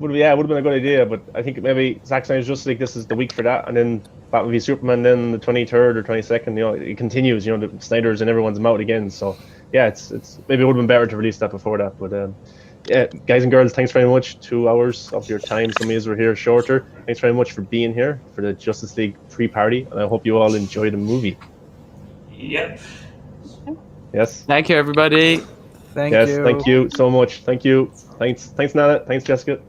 Would have been a good idea, but I think maybe Zack Snyder's Justice League, this is the week for that, and then Batman v Superman, then the 23rd or 22nd. It continues. The Snyder's and everyone's mouth again. So yeah, it's maybe it would have been better to release that before that. But yeah, guys and girls, thanks very much. 2 hours of your time. Some of you were here shorter. Thanks very much for being here for the Justice League pre-party, and I hope you all enjoy the movie. Yep. Yes. Thank you, everybody. Thank you. Thank you so much. Thank you. Thanks, Nana. Thanks, Jessica.